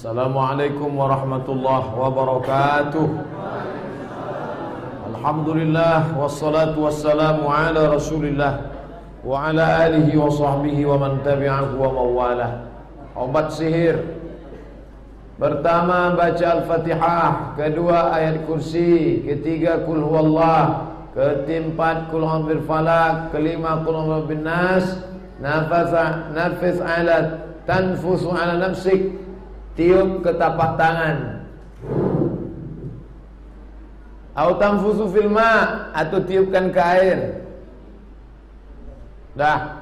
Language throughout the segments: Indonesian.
Assalamualaikum warahmatullahi wabarakatuh. Alhamdulillah wassalatu wassalamu ala Rasulillah wa ala alihi wa sahbihi wa man tabi'ahu wa mawalah. Obat sihir. Pertama baca Al-Fatihah, kedua ayat kursi, ketiga kul huwallah, keempat kul a'udzu falaq, kelima kul a'udzu binnas. Nafis ala tanfusu ala nafsik, tiup ke tapak tangan. Au tanfusu fil ma, atau tiupkan ke air. Dah.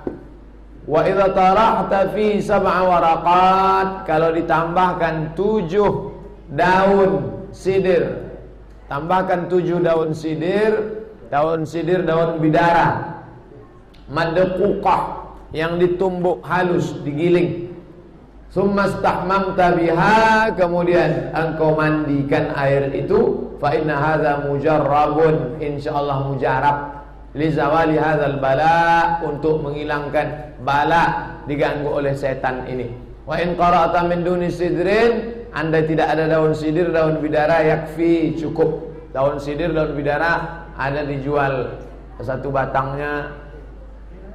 Wa idza tarahta fi sab'a waraqat, kalau ditambahkan 7 daun sidir. Tambahkan 7 daun sidir, daun bidara. Madquqah, yang ditumbuk halus, digiling. Summa stahmamta biha, kemudian engkau mandikan air itu. Fa inna hadza mujarrabun, insyaallah mujarab. Li zawali hadzal bala, untuk menghilangkan bala diganggu oleh setan ini. Wa in qara'ta min duni sidrin, andai tidak ada daun sidir, daun bidara, yakfi, cukup. Daun sidir, daun bidara ada dijual satu batangnya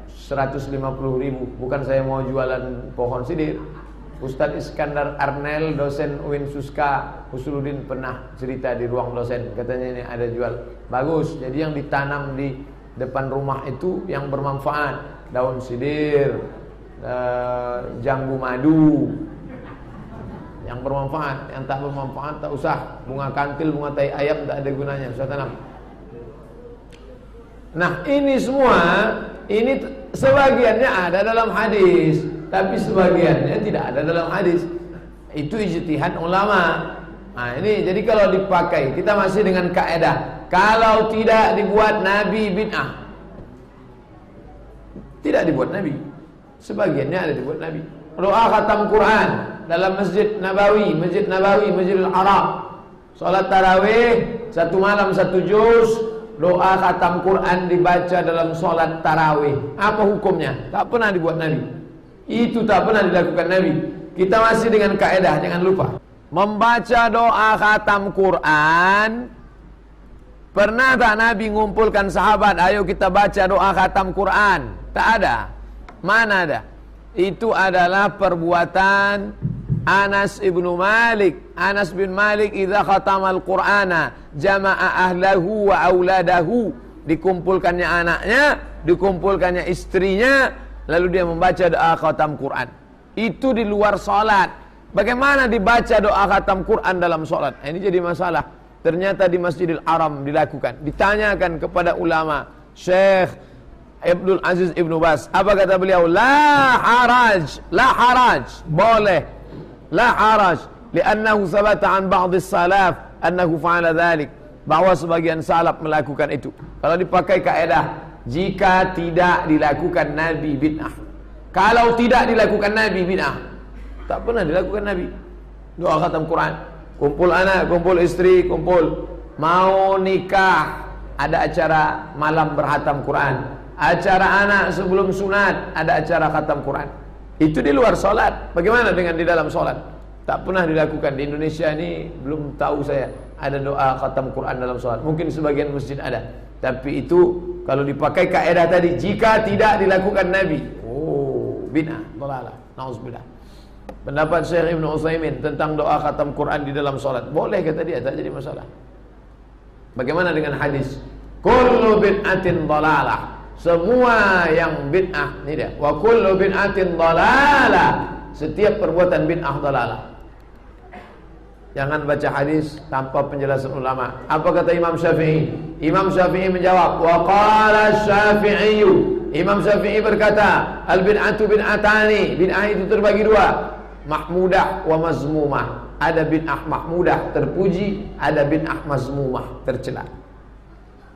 150.000. Bukan saya mau jualan pohon sidir. Ustadz Iskandar Arnel, dosen UIN Suska Usuluddin, pernah cerita di ruang dosen. Katanya ini ada jual, bagus. Jadi yang ditanam di depan rumah itu yang bermanfaat, daun sidir, jambu madu, yang bermanfaat. Yang tak bermanfaat tak usah. Bunga kantil, bunga tai ayam tak ada gunanya, usah tanam. Nah ini semua, ini sebagiannya ada dalam hadis, tapi sebagiannya tidak ada dalam hadis. Itu ijtihad ulama. Nah ini, jadi kalau dipakai, kita masih dengan kaidah, kalau tidak dibuat Nabi bid'ah. Tidak dibuat Nabi. Sebagiannya ada dibuat Nabi. Doa khatam Quran dalam Masjid Nabawi, Masjidil Haram. Salat tarawih 1 malam 1 juz. Doa khatam Quran dibaca dalam solat tarawih. Apa hukumnya? Tak pernah dibuat Nabi. Itu tak pernah dilakukan Nabi. Kita masih dengan kaidah, jangan lupa. Membaca doa khatam Quran. Pernah tak Nabi ngumpulkan sahabat, ayo kita baca doa khatam Quran? Tak ada. Mana ada? Itu adalah perbuatan Anas ibnu Malik. Anas bin Malik idza khatamal Qur'ana jama'a ahlahu wa auladahu. Dikumpulkannya anaknya, dikumpulkannya istrinya, lalu dia membaca doa khatam Quran. Itu di luar salat. Bagaimana dibaca doa khatam Quran dalam salat? Ini jadi masalah. Ternyata di Masjidil Haram dilakukan. Ditanyakan kepada ulama, Syekh Abdul Aziz Ibnu Bas, apa kata beliau? La haraj, boleh. La haraj, li'annahu sabata an ba'dhi salaf annahu fa'ala dhalik, bahwa sebagian salaf melakukan itu. Kalau dipakai kaidah, jika tidak dilakukan Nabi bid'ah. Kalau tidak dilakukan Nabi bid'ah, tak pernah dilakukan Nabi. Doa khatam Quran, kumpul anak, kumpul istri, kumpul. Mau nikah, ada acara malam berhatam Quran. Acara anak sebelum sunat, ada acara khatam Quran. Itu di luar solat. Bagaimana dengan di dalam solat? Tak pernah dilakukan. Di Indonesia ini belum tahu saya ada doa khatam Quran dalam solat. Mungkin sebagian masjid ada. Tapi itu kalau dipakai kaidah tadi, jika tidak dilakukan Nabi, bid'ah, dhalalah, nauzubillah. Pendapat Syekh Ibnu Utsaimin tentang doa khatam Quran di dalam solat, boleh kata dia, tak jadi masalah. Bagaimana dengan hadis? Kullu bid'atin dhalalah. Semua yang bid'ah, ini dia. Wa kullu bid'atin dhalalah. Setiap perbuatan bid'ah dhalalah. Jangan baca hadis tanpa penjelasan ulama. Apa kata Imam Syafi'i? Imam Syafi'i menjawab, wa qala Syafi'i. Imam Syafi'i berkata, al bid'atu bid'atani. Bid'ah itu terbagi 2. Mahmudah wa mazmumah. Ada bid'ah mahmudah, terpuji. Ada bid'ah mazmumah, tercela.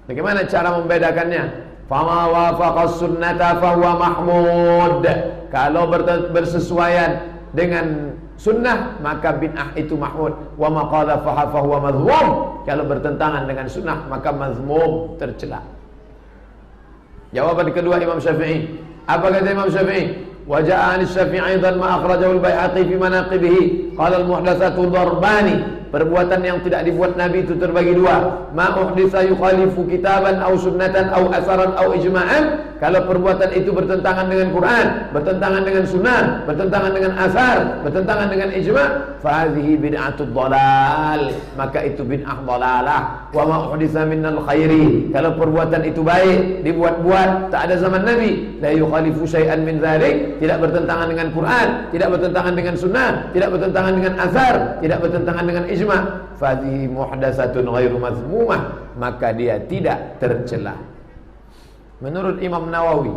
Bagaimana cara membedakannya? Fama wafaqas sunnata fahuwa mahmud. Kalau bersesuaian dengan sunnah, maka bid'ah itu mahmud. Wa ma khalafaha fahuwa madhmum. Kalau bertentangan dengan sunnah, maka mazmum, tercela. Jawaban kedua Imam Syafi'i. Apa kata Imam Syafi'i? Wa jaa 'an Syafi'i aidan ma akhrajahu al-Baihaqi fi manaqibihi qala al-muhdatsatu darbani. Perbuatan yang tidak dibuat Nabi itu terbagi dua. Ma uhditsa yukhalifu kitaban aw sunnatan aw asaran aw ijma'an. Kalau perbuatan itu bertentangan dengan Quran, bertentangan dengan sunnah, bertentangan dengan asar, bertentangan dengan ijma', fa hadhihi bid'atud dhalal, maka itu bid'ah dhalalah. Wa ma uhditsa minal khairi, kalau perbuatan itu baik, dibuat-buat tak ada zaman Nabi, la yukhalifu syai'an min dzalik, tidak bertentangan dengan Quran, tidak bertentangan dengan sunnah, tidak bertentangan dengan asar, tidak bertentangan dengan ijma', fa hadhihi muhdatsatun ghairu mazmumah, maka dia tidak tercela. Menurut Imam Nawawi,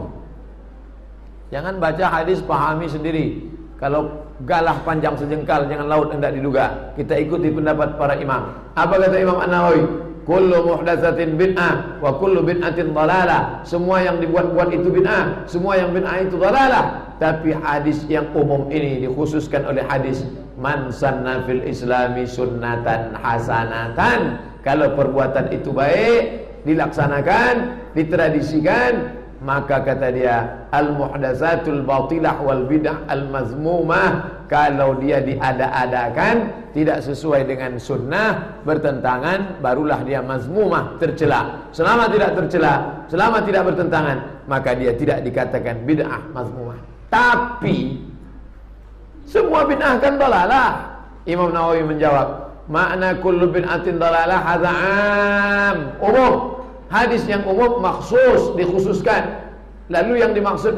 jangan baca hadis pahami sendiri. Kalau galah panjang sejengkal, jangan laut hendak diduga. Kita ikuti pendapat para imam. Apa kata Imam Nawawi? Kullu muhdatsatin bid'ah wa kullu bid'atin dhalalah. Semua yang dibuat-buat itu bid'ah, semua yang bid'ah itu dhalalah. Tapi hadis yang umum ini dikhususkan oleh hadis man sanna fil islami sunnatan hasanatan. Kalau perbuatan itu baik, dilaksanakan, ditradisikan, maka kata dia al-muhdatsatul batilah wal bid'ah al-mazmumah, kalau dia diada-adakan, tidak sesuai dengan sunnah, bertentangan, barulah dia mazmumah, tercela. Selama tidak tercela, selama tidak bertentangan, maka dia tidak dikatakan bid'ah mazmumah. Tapi semua bid'ah kan dalalah. Imam Nawawi menjawab, makna kullu bid'atin dalalah hadza 'am, umum. Hadis yang umum maksus, dikhususkan. Lalu yang dimaksud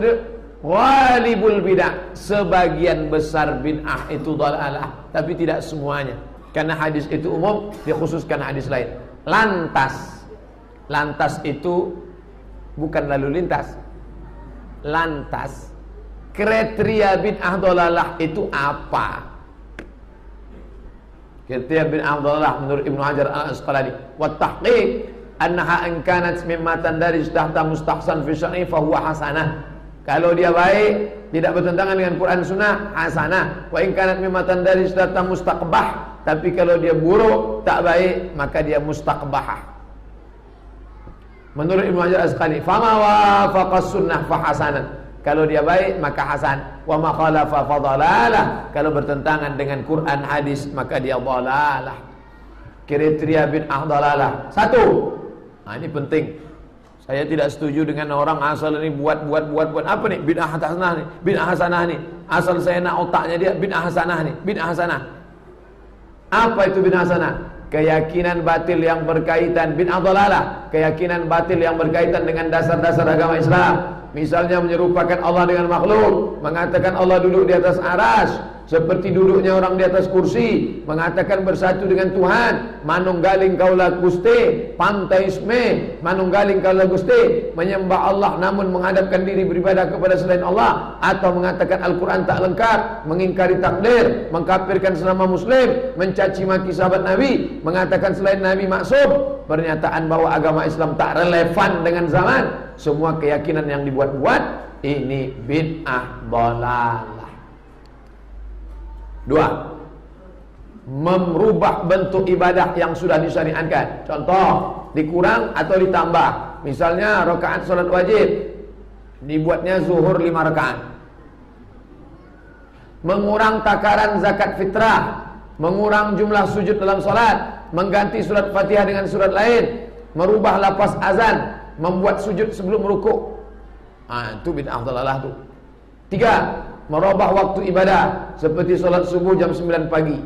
ghalibul bid'ah, sebagian besar bid'ah itu dalalah, tapi tidak semuanya. Karena hadis itu umum, dikhususkan hadis lain. Lantas itu bukan lalu lintas. Lantas kriteria bid'ah dalalah itu apa? Kriteria bid'ah dalalah menurut Ibnu Hajar al-Asqalani, wa tahqiq annaha in kanat mimma tandarij tahta mustahsan fi syar'i fa huwa hasanah. Kalau dia baik, tidak bertentangan dengan Quran Sunnah, hasanah. Wa in kanat mimma tandarij tahta mustaqbah, tapi kalau dia buruk, tak baik, maka dia mustaqbahah. Menurut Ibnu Hajar al-Asqalani, fama wafaqa sunnah fa hasanah. Kalau dia baik, maka hasan. Wa ma khalafa fa dhalalah. Kalau bertentangan dengan Quran hadis, maka dia dhalalah. Kriteria bid'ah dhalalah. Satu. Nah, ini penting. Saya tidak setuju dengan orang asal ini buat apa nih? Bid'ah hasanah nih, bid'ah hasanah nih. Asal saya nak otaknya dia bid'ah hasanah nih, bid'ah hasanah. Apa itu bid'ah hasanah? Keyakinan batil yang berkaitan, bid'ah dhalalah, keyakinan batil yang berkaitan dengan dasar-dasar agama Islam. Misalnya menyerupakan Allah dengan makhluk, mengatakan Allah duduk di atas aras seperti duduknya orang di atas kursi, mengatakan bersatu dengan Tuhan, manunggaling kaulah Gusti, panteisme, manunggaling kaulah Gusti, menyembah Allah namun menghadapkan diri beribadah kepada selain Allah, atau mengatakan Al-Quran tak lengkap, mengingkari takdir, mengkafirkan sesama muslim, mencaci maki sahabat Nabi, mengatakan selain Nabi maksum, pernyataan bahwa agama Islam tak relevan dengan zaman. Semua keyakinan yang dibuat-buat ini bid'ah dhalalah. Dua, merubah bentuk ibadah yang sudah disyariatkan. Contoh, dikurang atau ditambah. Misalnya rakaat salat wajib dibuatnya zuhur 5 rakaat. Mengurang takaran zakat fitrah, mengurang jumlah sujud dalam salat, mengganti surat Fatihah dengan surat lain, merubah lafaz azan, membuat sujud sebelum rukuk. Itu bid'ah dhalalah tu. 3, merubah waktu ibadah seperti solat subuh jam 9 pagi.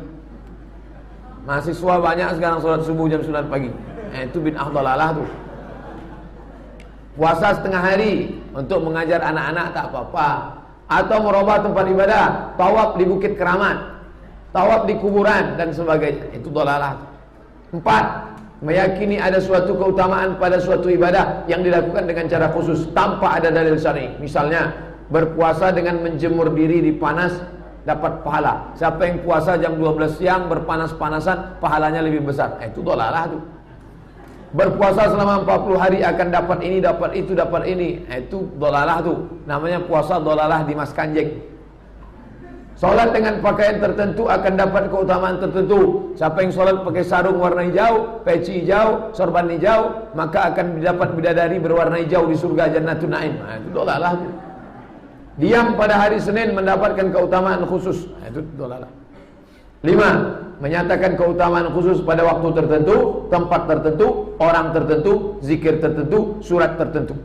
Mahasiswa banyak sekarang solat subuh jam 9 pagi. Itu bid'ah dhalalah tu. Puasa setengah hari untuk mengajar anak-anak tak apa-apa. Atau merubah tempat ibadah, tawaf di Bukit Keramat, tawaf di kuburan dan sebagainya. Itu dhalalah. 4, meyakini ada suatu keutamaan pada suatu ibadah yang dilakukan dengan cara khusus tanpa ada dalil syar'i. Misalnya berpuasa dengan menjemur diri di panas dapat pahala. Siapa yang puasa jam 12 siang berpanas-panasan, pahalanya lebih besar. Itu dhalalah tu. Berpuasa selama 40 hari akan dapat ini, dapat itu, dapat ini. Itu dhalalah tu. Namanya puasa dhalalah di Mas Kanjeng. Solat dengan pakaian tertentu akan dapat keutamaan tertentu. Siapa yang solat pakai sarung warna hijau, peci hijau, sorban hijau, maka akan dapat bidadari berwarna hijau di surga Jannatun Naim. Itu dhalalah tu. Diam pada hari Senin mendapatkan keutamaan khusus. Nah, itu dolalah. 5. Menyatakan keutamaan khusus pada waktu tertentu, tempat tertentu, orang tertentu, zikir tertentu, surat tertentu.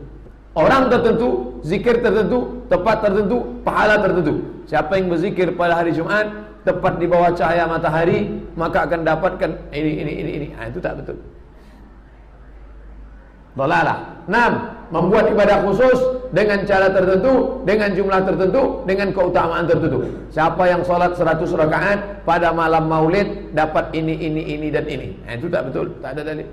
Orang tertentu, zikir tertentu, tempat tertentu, pahala tertentu. Siapa yang berzikir pada hari Jumat, tepat di bawah cahaya matahari, maka akan dapatkan ini. Nah, itu tak betul. Dolalah. 6. Membuat ibadah khusus dengan cara tertentu, dengan jumlah tertentu, dengan keutamaan tertentu. Siapa yang sholat 100 rakaat pada malam maulid dapat ini dan ini. Nah, itu tak betul, tak ada dalil.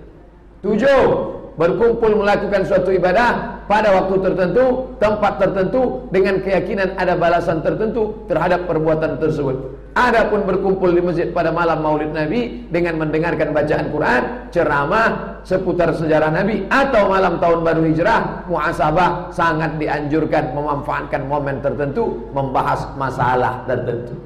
7. Berkumpul melakukan suatu ibadah pada waktu tertentu, tempat tertentu, dengan keyakinan ada balasan tertentu terhadap perbuatan tersebut. Adapun berkumpul di masjid pada malam maulid Nabi dengan mendengarkan bacaan Quran, ceramah seputar sejarah Nabi, atau malam tahun baru hijrah, muhasabah, sangat dianjurkan memanfaatkan momen tertentu, membahas masalah tertentu.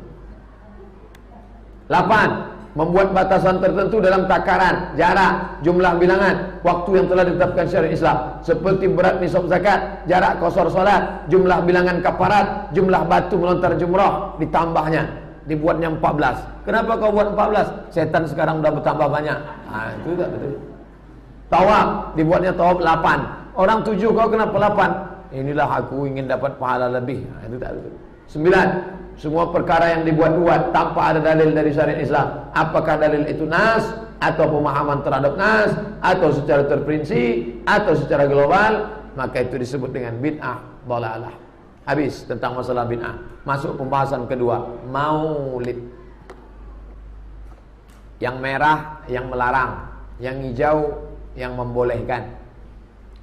8. Membuat batasan tertentu dalam takaran, jarak, jumlah bilangan, waktu yang telah ditetapkan syariat Islam, seperti berat nisab zakat, jarak qasar salat, jumlah bilangan kafarat, jumlah batu melontar jumrah, ditambahnya, dibuatnya 14. Kenapa kau buat 14? Setan sekarang udah bertambah banyak. Nah, itu tak betul. Tawaf, dibuatnya tawaf 8. Orang 7, kau kenapa 8? Inilah aku ingin dapat pahala lebih. Nah, itu tak betul. 9. Semua perkara yang dibuat-buat tanpa ada dalil dari syariat Islam, apakah dalil itu nas, atau pemahaman terhadap nas, atau secara terperinci, atau secara global, maka itu disebut dengan bid'ah dhalalah. Habis tentang masalah bid'ah. Masuk pembahasan kedua, maulid. Yang merah yang melarang, yang hijau yang membolehkan.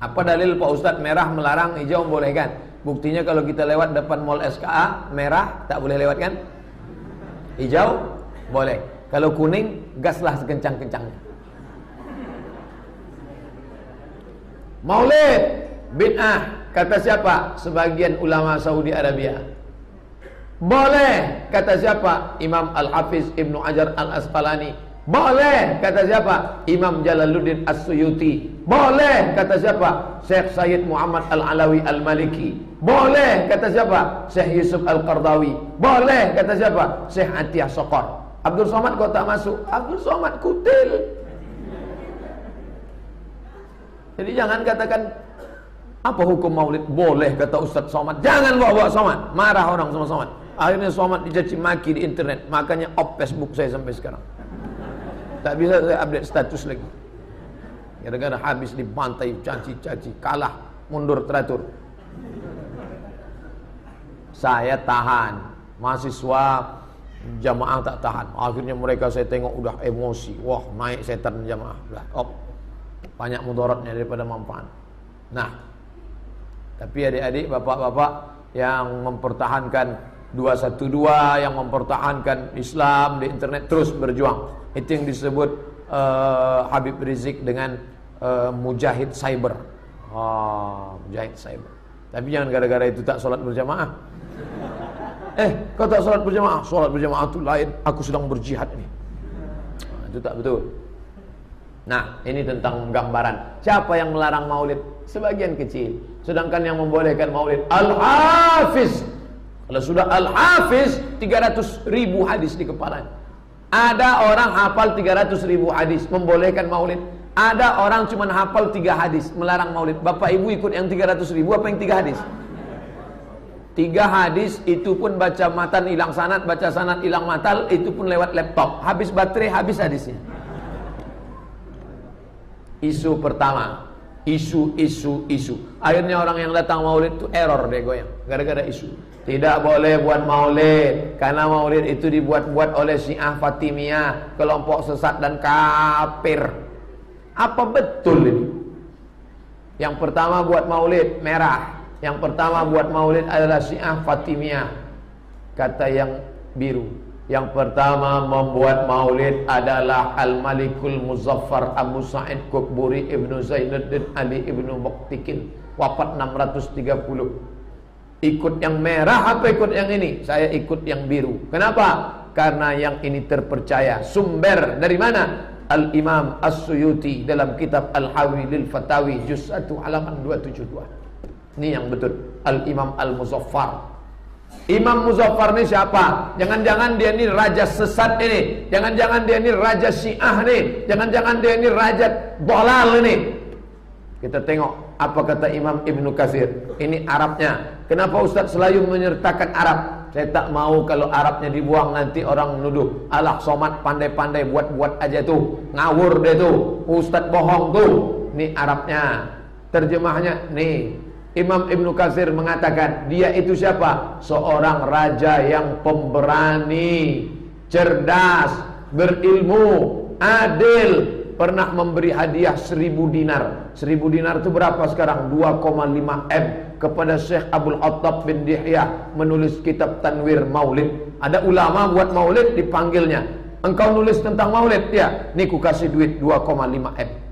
Apa dalil Pak Ustadz merah melarang, hijau membolehkan? Buktinya kalau kita lewat depan mall SKA, merah tak boleh lewat kan? Hijau boleh. Kalau kuning, gaslah sekencang-kencangnya. Maulid bid'ah, kata siapa? Sebagian ulama Saudi Arabia. Boleh, kata siapa? Imam Al-Hafiz Ibnu Hajar Al-Asqalani. Boleh, kata siapa? Imam Jalaluddin As-Suyuti. Boleh, kata siapa? Syekh Sayyid Muhammad Al-Alawi Al-Maliki. Boleh, kata siapa? Syekh Yusuf Al-Qardawi. Boleh, kata siapa? Syekh Atiyah Sokor. Abdul Somad kau tak masuk. Abdul Somad kutil. Jadi jangan katakan apa hukum maulid? Boleh, kata Ustaz Somad. Jangan bawa-bawa Somad. Marah orang sama Somad. Akhirnya Somad dicaci maki di internet. Makanya off Facebook saya sampai sekarang. Tak bisa saya update status lagi. Gara-gara habis dibantai, caci-caci, kalah, mundur teratur. Saya tahan, mahasiswa jamaah tak tahan. Akhirnya mereka saya tengok udah emosi. Wah, naik setan jamaah. Udah, banyak mudaratnya daripada manfaat. Nah, tapi adik-adik, bapak-bapak yang mempertahankan 212, yang mempertahankan Islam di internet, terus berjuang. Itu yang disebut Habib Rizik dengan mujahid cyber. Mujahid cyber. Tapi jangan gara-gara itu tak sholat berjamaah. Kau tak sholat berjamaah? Sholat berjamaah itu lain. Aku sedang berjihad ini. Itu tak betul. Nah, ini tentang gambaran. Siapa yang melarang maulid? Sebagian kecil. Sedangkan yang membolehkan maulid Al-Hafiz. Kalau sudah Al-Hafiz, 300.000 hadis di kepalanya. Ada orang hafal 300.000 hadis, membolehkan maulid. Ada orang cuma hafal 3 hadis, melarang maulid. Bapak ibu ikut yang 300.000 apa yang 3 hadis? 3 hadis itu pun baca matan hilang sanad, baca sanad hilang matal, itu pun lewat laptop. Habis baterai, habis hadisnya. Isu pertama, isu. Akhirnya orang yang datang maulid itu error deh goyang, gara-gara isu. Tidak boleh buat maulid, karena maulid itu dibuat-buat oleh Syiah Fatimiyah, kelompok sesat dan kafir. Apa betul ini? Yang pertama buat maulid merah, yang pertama buat maulid adalah Syiah Fatimiyah, kata yang biru. Yang pertama membuat maulid adalah Al-Malikul Muzaffar Abu Sa'id Qutburi Ibnu Zainuddin Ali Ibnu Muqtikin, wafat 630. Ikut yang merah apa ikut yang ini? Saya ikut yang biru. Kenapa? Karena yang ini terpercaya. Sumber dari mana? Al-Imam As-Suyuti dalam kitab Al-Hawi lil Fatawi juz 1 halaman 272. Ini yang betul. Al-Imam Al-Muzaffar Imam Muzaffar ini siapa? Jangan-jangan dia ini raja sesat ini. Jangan-jangan dia ini raja Syiah ini. Jangan-jangan dia ini raja Dhalal ini. Kita tengok apa kata Imam Ibnu Katsir. Ini Arabnya. Kenapa Ustaz selalu menyertakan Arab? Saya tak mau kalau Arabnya dibuang nanti orang menuduh alah Somad pandai-pandai buat-buat aja tuh, ngawur dia tuh, Ustaz bohong tuh. Ini Arabnya. Terjemahnya nih. Imam Ibnu Katsir mengatakan dia itu siapa? Seorang raja yang pemberani, cerdas, berilmu, adil, pernah memberi hadiah 1000 dinar. 1000 dinar itu berapa sekarang? 2,5 M kepada Syekh Abdul Attab bin Dihyah menulis kitab Tanwir Maulid. Ada ulama buat maulid dipanggilnya. Engkau nulis tentang maulid? Ya, nih ku kasih duit 2,5 M.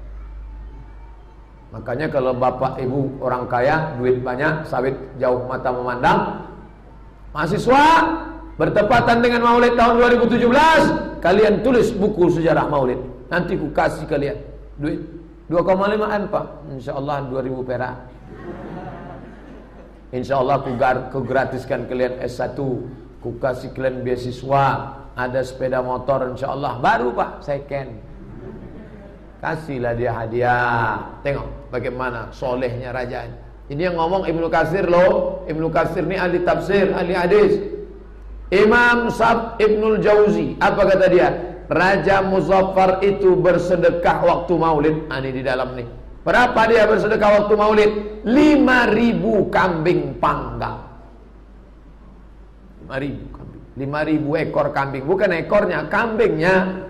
Makanya kalau bapak ibu orang kaya, duit banyak, sawit jauh mata memandang, mahasiswa bertepatan dengan maulid tahun 2017, kalian tulis buku sejarah maulid. Nanti ku kasih kalian duit 2,5 M Pak. InsyaAllah 2000 perak. InsyaAllah ku gratiskan kalian S1, ku kasih kalian beasiswa, ada sepeda motor InsyaAllah baru Pak, second. Kasihlah dia hadiah. Tengok bagaimana solehnya raja. Ini yang ngomong Ibnu Katsir loh. Ibnu Katsir ini ahli tafsir, ahli hadis. Imam Sa'd Ibnul Jauzi, apa kata dia? Raja Muzaffar itu bersedekah waktu maulid. Ini di dalam nih. Berapa dia bersedekah waktu maulid? 5.000 kambing panggang. 5.000 kambing. 5.000 ekor kambing. Bukan ekornya, kambingnya.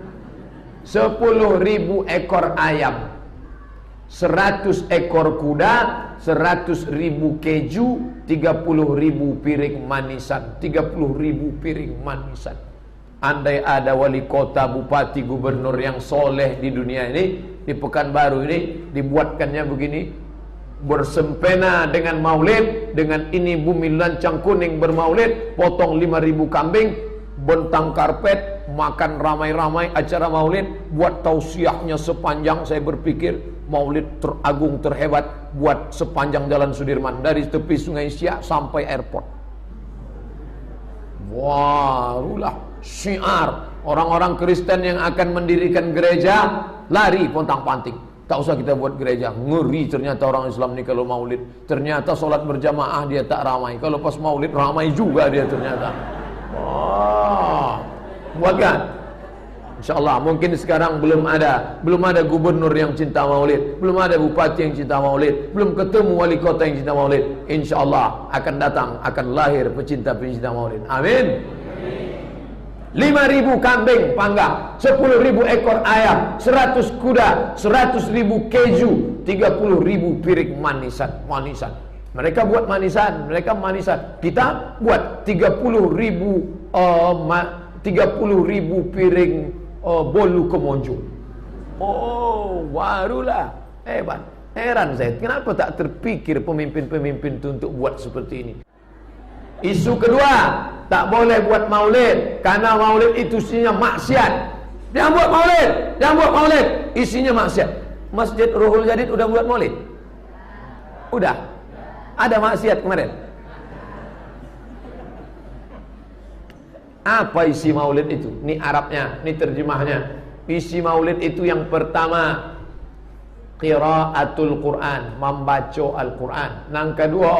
10.000 ekor ayam, 100 ekor kuda, 100.000 keju, 30.000 piring manisan, 30.000 piring manisan. Andai ada wali kota, bupati, gubernur yang soleh di dunia ini, di Pekanbaru ini, dibuatkannya begini, bersempena dengan maulid, dengan ini bumi lancang kuning bermaulid, potong 5.000 kambing, bentang karpet, makan ramai-ramai acara maulid, buat tausiahnya sepanjang. Saya berpikir maulid teragung terhebat buat sepanjang Jalan Sudirman dari tepi Sungai Siak sampai airport. Warulah syiar orang-orang Kristen yang akan mendirikan gereja lari pontang-panting. Tak usah kita buat gereja. Ngeri ternyata orang Islam ni kalau maulid. Ternyata solat berjamaah dia tak ramai. Kalau pas maulid ramai juga dia ternyata. Wah, buatkan. InsyaAllah mungkin sekarang belum ada gubernur yang cinta maulid, belum ada bupati yang cinta maulid, belum ketemu wali kota yang cinta maulid. InsyaAllah akan datang, akan lahir pecinta-pecinta maulid. Amin. 5.000 kambing panggang, 10.000 ekor ayam, 100 kuda, 100.000 keju, 30.000 piring manisan. Mereka buat manisan, kita buat 30.000 piring bolu kemonjo. Oh, barulah hebat. Heran saya, kenapa tak terpikir pemimpin-pemimpin itu untuk buat seperti ini. Isu kedua, tak boleh buat maulid karena maulid itu isinya maksiat. Jangan buat maulid, isinya maksiat. Masjid Ruhul Jadid udah buat maulid? Udah. Ada maksiat kemarin. Apa isi maulid itu? Ini Arabnya, ini terjemahnya. Isi maulid itu yang pertama qiraatul Quran, membaca Al-Quran. Yang kedua,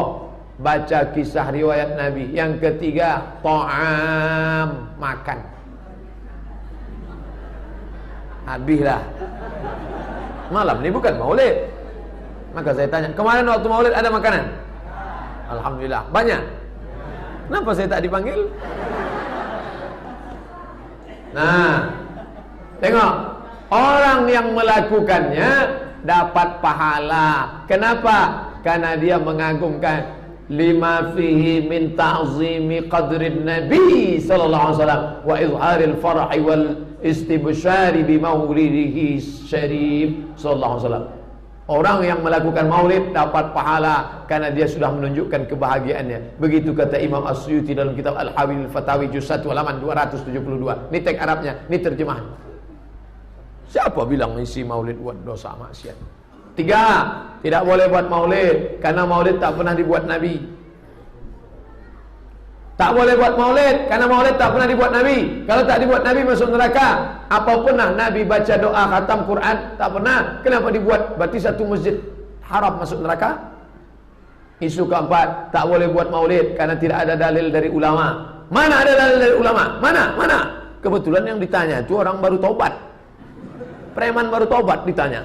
baca kisah riwayat Nabi. Yang ketiga, ta'am, makan. Habislah. Malam ini bukan maulid. Maka saya tanya, kemarin waktu maulid ada makanan? Alhamdulillah, banyak. Kenapa saya tak dipanggil? Nah, tengok, orang yang melakukannya dapat pahala. Kenapa? Karena dia mengagungkan lima fihi min ta'zimi qadrin Nabi sallallahu alaihi wasallam wa izharil farhi wal istibsyari bi maulidihi syarif sallallahu alaihi wasallam. Orang yang melakukan maulid dapat pahala karena dia sudah menunjukkan kebahagiaannya. Begitu kata Imam As-Suyuti dalam kitab Al-Hawil Fatawi juz 1 halaman 272. Ini teks Arabnya, ini terjemahan. Siapa bilang isi maulid buat dosa maksiat? 3, tidak boleh buat maulid karena maulid tak pernah dibuat Nabi. Tak boleh buat maulid, karena maulid tak pernah dibuat Nabi. Kalau tak dibuat Nabi masuk neraka. Apa pernah Nabi baca doa khatam Quran? Tak pernah. Kenapa dibuat? Berarti satu masjid haram masuk neraka. Isu keempat, tak boleh buat maulid karena tidak ada dalil dari ulama. Mana ada dalil dari ulama? Mana? Kebetulan yang ditanya itu orang baru taubat. Preman baru taubat ditanya.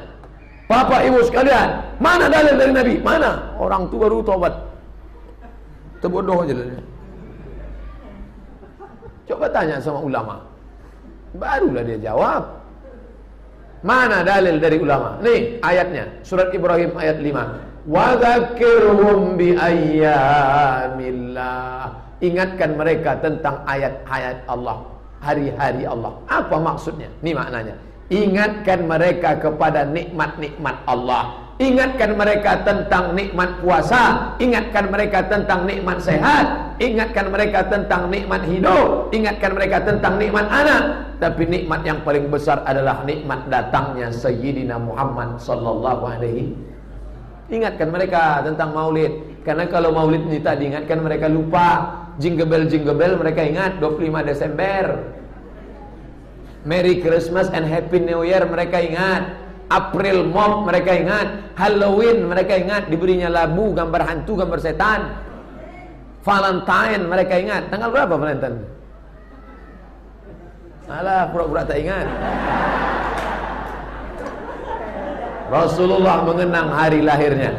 Bapak ibu sekalian, mana dalil dari Nabi? Mana? Orang itu baru taubat. Terbodoh aja lah. Coba tanya sama ulama. Barulah dia jawab. Mana dalil dari ulama? Nih ayatnya, surat Ibrahim ayat 5. Wa dzakirhum bi ayyamillah. Ingatkan mereka tentang ayat-ayat Allah, hari-hari Allah. Apa maksudnya? Ini maknanya. Ingatkan mereka kepada nikmat-nikmat Allah. Ingatkan mereka tentang nikmat puasa. Ingatkan mereka tentang nikmat sehat. Ingatkan mereka tentang nikmat hidup. Ingatkan mereka tentang nikmat anak. Tapi nikmat yang paling besar adalah nikmat datangnya Sayyidina Muhammad sallallahu alaihi. Ingatkan mereka tentang maulid. Karena kalau maulid ini tak diingatkan mereka lupa. Jingle bell mereka ingat 25 Desember. Merry Christmas and Happy New Year mereka ingat. April Mop mereka ingat. Halloween mereka ingat. Diberinya labu, gambar hantu, gambar setan. Valentine mereka ingat. Tanggal berapa Valentine? Alah, pura-pura tak ingat. Rasulullah mengenang hari lahirnya.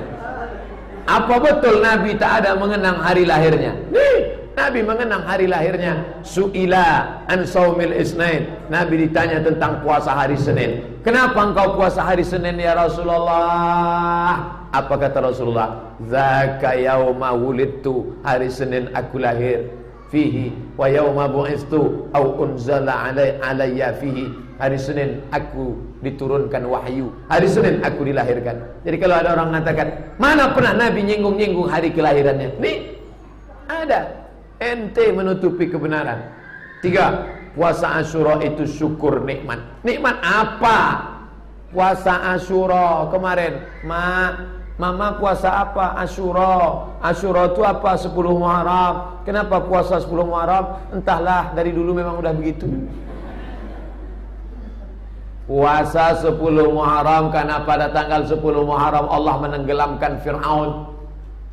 Apa betul Nabi tak ada mengenang hari lahirnya? Nih, Nabi mengenang hari lahirnya. Su'ila an saumil isnain. Nabi ditanya tentang puasa hari Senin. Kenapa engkau puasa hari Senin ya Rasulullah? Apa kata Rasulullah? Zaka yauma wulidtu. Hari Senin aku lahir. Fihi wa yauma bu'istu au unzala alayya fihi. Hari Senin aku diturunkan wahyu. Hari Senin aku dilahirkan. Jadi kalau ada orang mengatakan, mana pernah Nabi nyinggung-nyinggung hari kelahirannya? Nih, ada. Ente menutupi kebenaran. 3. Puasa Asyura itu syukur nikmat. Nikmat apa? Puasa Asyura kemarin. Mama puasa apa? Asyura. Asyura itu apa? 10 Muharram. Kenapa puasa 10 Muharram? Entahlah, dari dulu memang udah begitu. Puasa 10 Muharram karena pada tanggal 10 Muharram Allah menenggelamkan Fir'aun.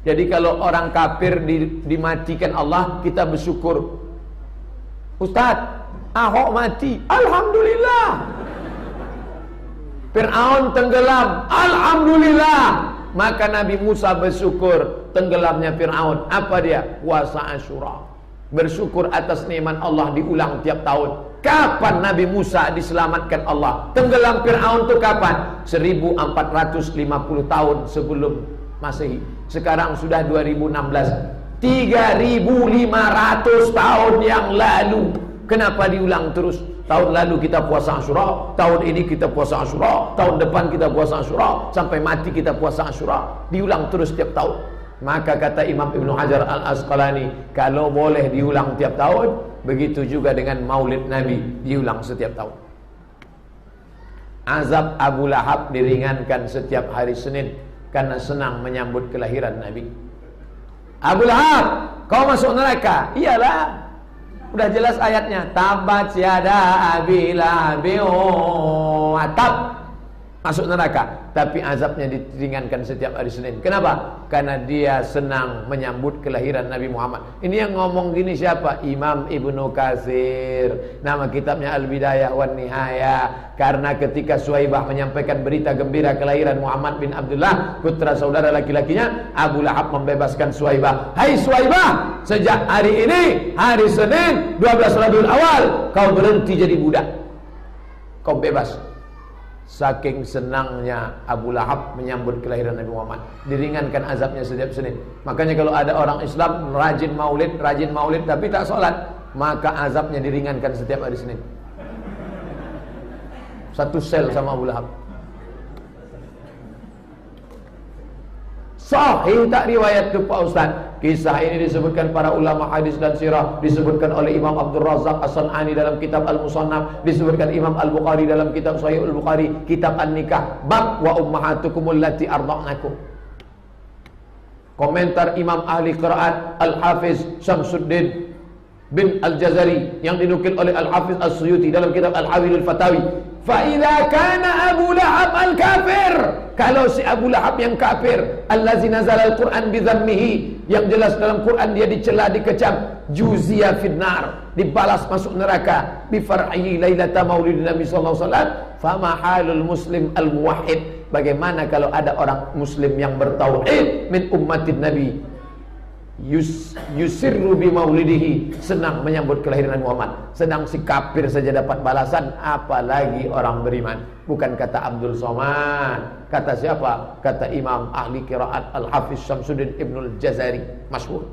Jadi kalau orang kafir dimatikan Allah, kita bersyukur. Ustaz, Ahok mati, alhamdulillah. Fir'aun tenggelam, alhamdulillah. Maka Nabi Musa bersyukur tenggelamnya Fir'aun. Apa dia? Puasa Asyura. Bersyukur atas nikmat Allah diulang tiap tahun. Kapan Nabi Musa diselamatkan Allah? Tenggelam Fir'aun itu kapan? 1450 tahun sebelum Masehi. Sekarang sudah 2016. 3.500 tahun yang lalu. Kenapa diulang terus? Tahun lalu kita puasa Asyura, tahun ini kita puasa Asyura, tahun depan kita puasa Asyura, sampai mati kita puasa Asyura. Diulang terus tiap tahun. Maka kata Imam Ibnu Hajar Al-Asqalani, kalau boleh diulang tiap tahun, begitu juga dengan Maulid Nabi diulang setiap tahun. Azab Abu Lahab diringankan setiap hari Senin karena senang menyambut kelahiran Nabi. Abu Lahab, kau masuk neraka? Iyalah, udah jelas ayatnya. Tabat yada Abi Lahabin wa tab. Masuk neraka. Tapi azabnya diringankan setiap hari Senin. Kenapa? Karena dia senang menyambut kelahiran Nabi Muhammad. Ini yang ngomong gini siapa? Imam Ibnu Katsir. Nama kitabnya Al-Bidayah wan Nihayah. Karena ketika Suwaibah menyampaikan berita gembira kelahiran Muhammad bin Abdullah, putra saudara laki-lakinya, Abu Lahab membebaskan Suwaibah. Hai Suwaibah, sejak hari ini, hari Senin 12 Rabiul Awal, kau berhenti jadi budak. Kau bebas. Saking senangnya Abu Lahab menyambut kelahiran Nabi Muhammad, diringankan azabnya setiap Senin. Makanya kalau ada orang Islam rajin maulid tapi tak sholat, maka azabnya diringankan setiap hari Senin. Satu sel sama Abu Lahab. Sahih tak riwayat itu Pak Ustaz? Kisah ini disebutkan para ulama hadis dan sirah, disebutkan oleh Imam Abdul Razak As-San'ani dalam kitab Al-Musannaf, disebutkan Imam Al-Bukhari dalam kitab Sahih Al-Bukhari, kitab An-Nikah, bab wa ummahatukumul lati arda'nakum. Komentar Imam ahli qiraat Al-Hafiz Syamsuddin bin Al-Jazari yang dinukil oleh Al-Hafiz As-Suyuti dalam kitab Al-Hawilul Fatawi. Fa idza kana Abu Lahab al-kafir, kalau si Abu Lahab yang kafir, allazi nazala al-Qur'an bi dhammihi, yang jelas dalam Quran dia dicela, dikecam, juziya finnar, dibalas masuk neraka, bi far'i lailata maulidin Nabi sallallahu alaihi wasallam, fama halul muslim al-muwahhid, bagaimana kalau ada orang muslim yang bertauhid min ummatin Nabi, yusirru bi maulidihi, senang menyambut kelahiran Muhammad, sedang si kafir saja dapat balasan, apalagi orang beriman. Bukan kata Abdul Somad, kata siapa? Kata Imam ahli qiraat Al-Hafiz Syamsuddin Ibnul Jazari, masyhur.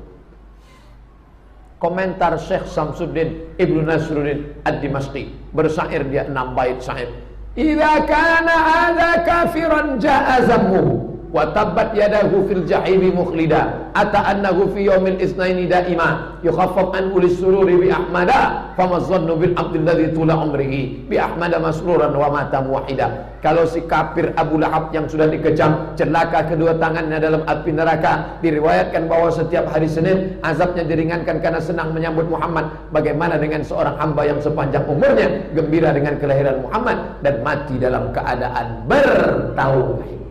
Komentar Syekh Syamsuddin Ibnu Nasruddin Ad-Dimashqi, bersair dia 6 bait syair. Idza kana hadza kafiran jaa zammuhu wa tabbat yadahu fil jahimi mukhlida ata annahu fi yaumil isnaini daima yukhaffaf an ulis sururi bi ahmada fama dhannu bil abdil ladzi tula umrihi bi ahmada masruran wa mata muwahhida. Kalau si kafir Abu Lahab yang sudah dikejam, celaka kedua tangannya dalam api neraka, diriwayatkan bahwa setiap hari Senin azabnya diringankan karena senang menyambut Muhammad, bagaimana dengan seorang hamba yang sepanjang umurnya gembira dengan kelahiran Muhammad dan mati dalam keadaan bertauhid.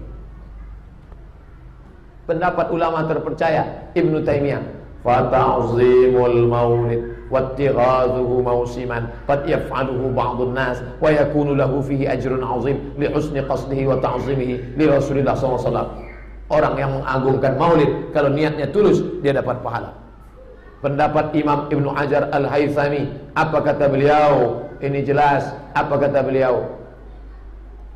Pendapat ulama terpercaya Ibnu Taimiyah, fa ta'zimul maulid wattighadhuhu mausiman qad yaf'aluhu ba'dun nas wa yakunu lahu fihi ajrun 'azim li husni qasdihi wa ta'zimihi li Rasulillah sallallahu alaihi wasallam. Orang yang mengagungkan maulid kalau niatnya tulus dia dapat pahala. Pendapat Imam Ibnu Hajar Al-Haythami, apa kata beliau? Ini jelas, apa kata beliau?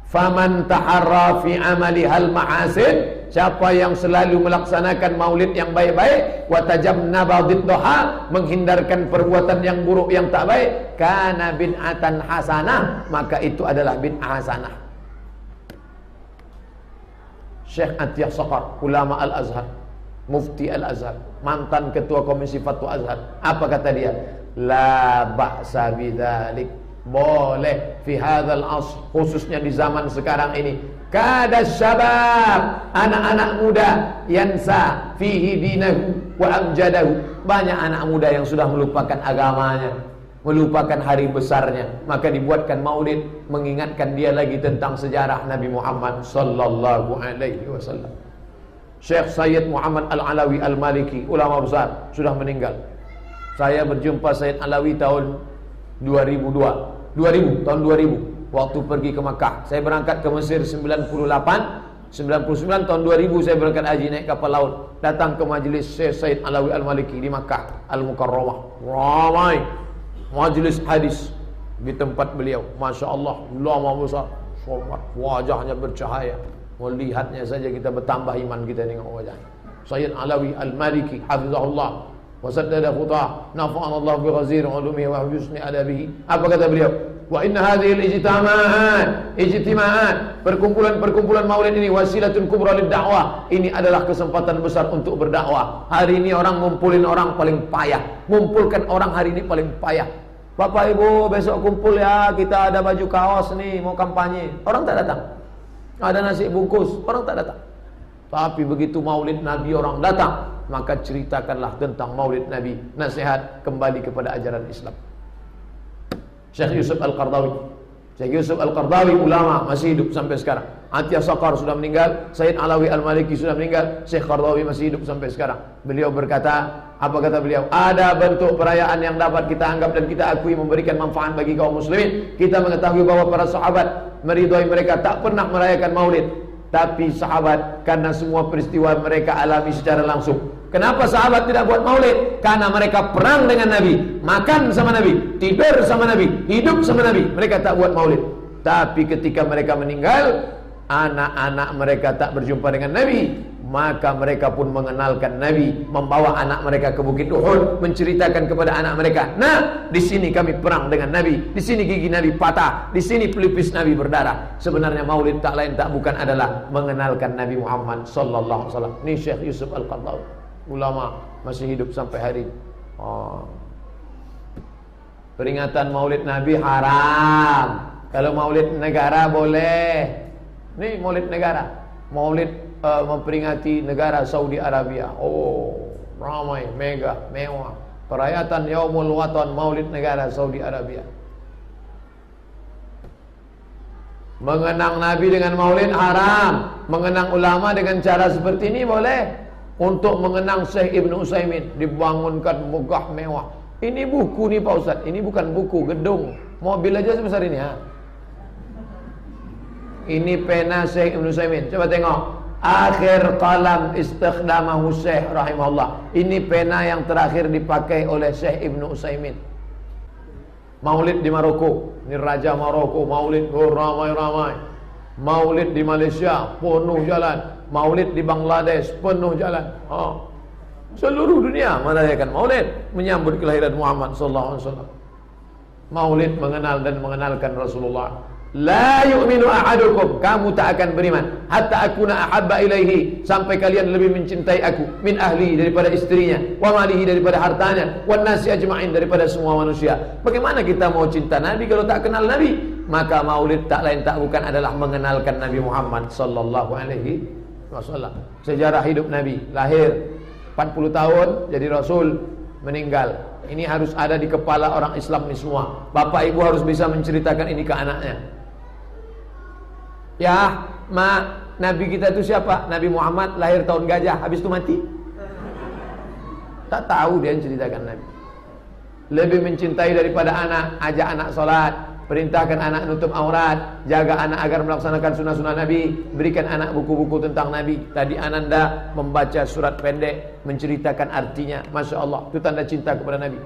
Faman taharra fi amali hal mahasin, siapa yang selalu melaksanakan maulid yang baik-baik, wa tajannaba dhiddaha, menghindarkan perbuatan yang buruk yang tak baik, kana bid'atan hasanah, maka itu adalah bid'ah hasanah. Syekh Atiyah Saqar, ulama Al-Azhar, mufti Al-Azhar, mantan ketua komisi fatwa Azhar, apa kata dia? La ba'sa bidzalik, boleh fi hadzal asr, khususnya di zaman sekarang ini. Kada syabab, anak-anak muda, yansa fihi dinahu wa amjadahu, banyak anak muda yang sudah melupakan agamanya, melupakan hari besarnya, maka dibuatkan maulid mengingatkan dia lagi tentang sejarah Nabi Muhammad sallallahu alaihi wasallam. Syekh Sayyid Muhammad Al-Alawi Al-Maliki, ulama besar, sudah meninggal. Saya berjumpa Sayyid Alawi tahun 2000, tahun 2000, waktu pergi ke Makkah. Saya berangkat ke Mesir 99 tahun 2000 saya berangkat haji naik kapal laut, datang ke majlis Syekh Said Alawi Al-Maliki di Makkah Al-Mukarramah. Ramai majlis hadis di tempat beliau. Masya Allah, ulama besar, sobat, wajahnya bercahaya. Melihatnya saja kita bertambah iman kita dengan wajahnya. Sayyid Alawi Al-Maliki hafizahullah wa saddada khutah, nafa'ana Allah bi ghazir ulumihi wa husni adabihi. Apa kata beliau? Wa inna hadhil ijtima'at, perkumpulan maulid ini wasilatun kubra lid dakwah, ini adalah kesempatan besar untuk berdakwah. Hari ini orang ngumpulin orang paling payah, ngumpulkan orang hari ini paling payah. Bapak Ibu besok kumpul ya, kita ada baju kaos nih, mau kampanye, orang tak datang. Ada nasi bungkus, orang tak datang. Tapi begitu maulid Nabi orang datang, maka ceritakanlah tentang maulid Nabi, nasihat kembali kepada ajaran Islam. Syekh Yusuf Al-Qardawi, Syekh Yusuf Al-Qardawi ulama masih hidup sampai sekarang. Atiyah Saqar sudah meninggal, Sayyid Alawi Al-Maliki sudah meninggal, Syekh Qardawi masih hidup sampai sekarang. Beliau berkata, apa kata beliau? Ada bentuk perayaan yang dapat kita anggap dan kita akui memberikan manfaat bagi kaum muslimin. Kita mengetahui bahwa para sahabat meridhai mereka tak pernah merayakan maulid, tapi sahabat karena semua peristiwa mereka alami secara langsung. Kenapa sahabat tidak buat maulid? Karena mereka perang dengan Nabi, makan sama Nabi, tidur sama Nabi, hidup sama Nabi. Mereka tak buat maulid. Tapi ketika mereka meninggal, anak-anak mereka tak berjumpa dengan Nabi, maka mereka pun mengenalkan Nabi, membawa anak mereka ke Bukit Uhud, menceritakan kepada anak mereka, nah, di sini kami perang dengan Nabi, di sini gigi Nabi patah, di sini pelipis Nabi berdarah. Sebenarnya maulid tak lain tak bukan adalah mengenalkan Nabi Muhammad sallallahu alaihi wasallam. Ini Syekh Yusuf Al-Qardawi, ulama masih hidup sampai hari ini. Peringatan maulid Nabi haram. Kalau maulid negara boleh. Ini maulid negara, maulid memperingati negara Saudi Arabia. Oh, ramai, mega, mewah. Perayaan Yaumul Watan, Maulid negara Saudi Arabia. Mengenang Nabi dengan maulid haram. Mengenang ulama dengan cara seperti ini boleh. Untuk mengenang Syekh Ibn Utsaimin dibangunkan megah mewah. Ini buku nih Pak Ustaz. Ini bukan buku, gedung. Mobil aja sebesar ini ha. Ini pena Syekh Ibn Utsaimin. Coba tengok. Akhir qalam istikhdamahu Syekh rahimahullah. Ini pena yang terakhir dipakai oleh Syekh Ibn Utsaimin. Maulid di Maroko, ini Raja Maroko, Maulid ramai-ramai. Maulid di Malaysia, penuh jalan. Maulid di Bangladesh, penuh jalan. Seluruh dunia merayakan Maulid, menyambut kelahiran Muhammad sallallahu alaihi wasallam. Maulid mengenal dan mengenalkan Rasulullah. La yu'minu ahadukum, kamu tak akan beriman hatta akuna ahabba ilaihi, sampai kalian lebih mencintai aku min ahli, daripada istrinya, wa malihi, daripada hartanya, wan nasi ajma'in, daripada semua manusia. Bagaimana kita mau cinta Nabi kalau tak kenal Nabi? Maka maulid tak lain tak bukan adalah mengenalkan Nabi Muhammad sallallahu alaihi wasallam. Sejarah hidup Nabi, lahir 40 tahun jadi rasul, meninggal. Ini harus ada di kepala orang Islam ini semua. Bapak ibu harus bisa menceritakan ini ke anaknya. Ya, Nabi kita itu siapa? Nabi Muhammad lahir tahun gajah, habis itu mati. Tak tahu dia menceritakan Nabi. Lebih mencintai daripada anak, ajak anak sholat, perintahkan anak nutup aurat, jaga anak agar melaksanakan sunnah-sunnah Nabi, berikan anak buku-buku tentang Nabi. Tadi Ananda membaca surat pendek, menceritakan artinya. Masya Allah, itu tanda cinta kepada Nabi.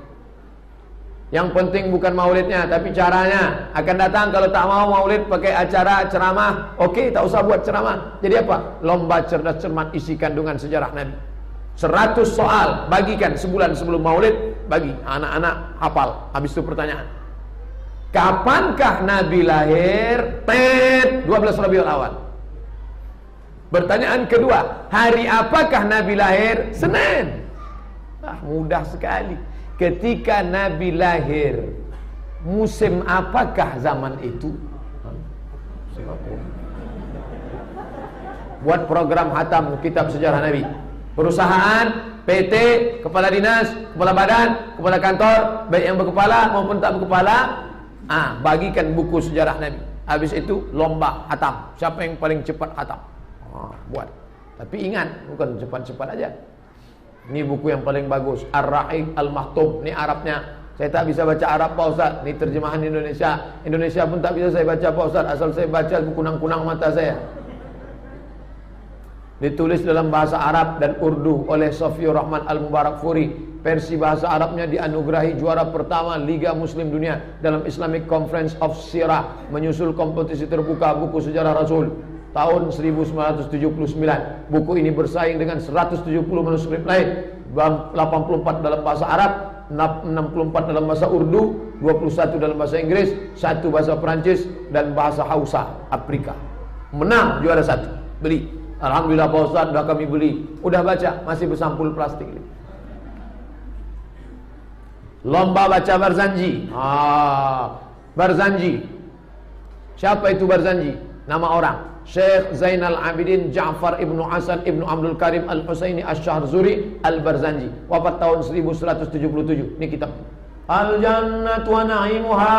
Yang penting bukan maulidnya, tapi caranya. Akan datang kalau tak mau maulid pakai acara ceramah, oke, tak usah buat ceramah. Jadi apa? Lomba cerdas cermat isi kandungan sejarah Nabi. 100 soal, bagikan sebulan sebelum maulid, bagi anak-anak hafal. Habis itu pertanyaan, kapankah Nabi lahir? 12 Rabiul Awal. Pertanyaan kedua, hari apakah Nabi lahir? Senin. Mudah sekali. Ketika Nabi lahir, musim apakah zaman itu? Buat program hatam kitab sejarah Nabi. Perusahaan, PT, kepala dinas, kepala badan, kepala kantor, baik yang berkepala maupun tak berkepala, bagikan buku sejarah Nabi. Habis itu lomba hatam. Siapa yang paling cepat hatam? Buat. Tapi ingat, bukan cepat-cepat aja. Ini buku yang paling bagus, Ar-Rahiq Al-Maktum. Ini Arabnya. Saya tak bisa baca Arab Pak Ustaz. Ini terjemahan Indonesia. Indonesia pun tak bisa saya baca Pak Ustaz. Asal saya baca kunang-kunang mata saya. Ditulis dalam bahasa Arab dan Urdu oleh Safiur Rahman Al-Mubarakfuri. Versi bahasa Arabnya dianugerahi juara pertama Liga Muslim Dunia dalam Islamic Conference of Sirah, menyusul kompetisi terbuka buku sejarah Rasul tahun 1979. Buku ini bersaing dengan 170 manuskrip lain, 84 dalam bahasa Arab, 64 dalam bahasa Urdu, 21 dalam bahasa Inggris, 1 bahasa Perancis dan bahasa Hausa Afrika. Menang juara 1. Beli. Alhamdulillah Pak Ustaz, sudah kami beli. Udah baca, masih bersampul plastik. Lomba baca Barzanji. Barzanji. Siapa itu Barzanji? Nama orang. Syekh Zainal Abidin Ja'far Ibnu Hasan Ibnu Abdul Karim Al-Husaini Asy-Syahrzuri Al-Barzanji. Wafat tahun 1177. Ini kitab. Al-jannatu wa na'imuha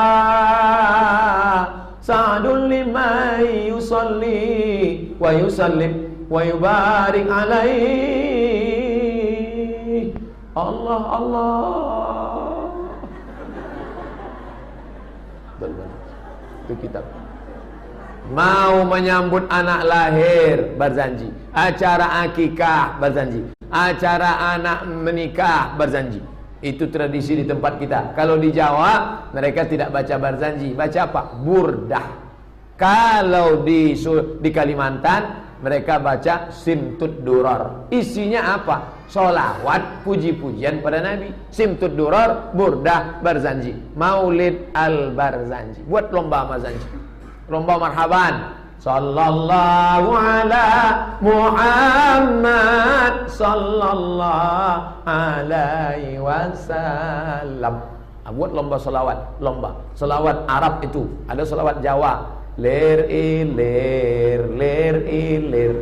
sa'dun liman yusalli wa yusallim wa yubarik alaihi. Allah Allah. Itu kitab. Mau menyambut anak lahir, Barzanji. Acara akikah, Barzanji. Acara anak menikah, Barzanji. Itu tradisi di tempat kita. Kalau di Jawa, mereka tidak baca Barzanji. Baca apa? Burdah. Kalau di Kalimantan, mereka baca Simtud Duror. Isinya apa? Solawat, puji-pujian pada Nabi. Simtud Duror, Burdah, Barzanji. Maulid Al-Barzanji. Buat lomba Barzanji. Lomba marhaban. Sallallahu ala Muhammad sallallahu alaihi wasallam. Buat lomba selawat. Lomba selawat Arab itu. Ada selawat Jawa. Lir ilir, lir ilir.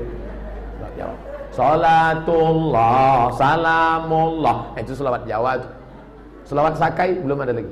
Salatullah, salamullah. Itu selawat Jawa itu. Selawat sakai belum ada lagi.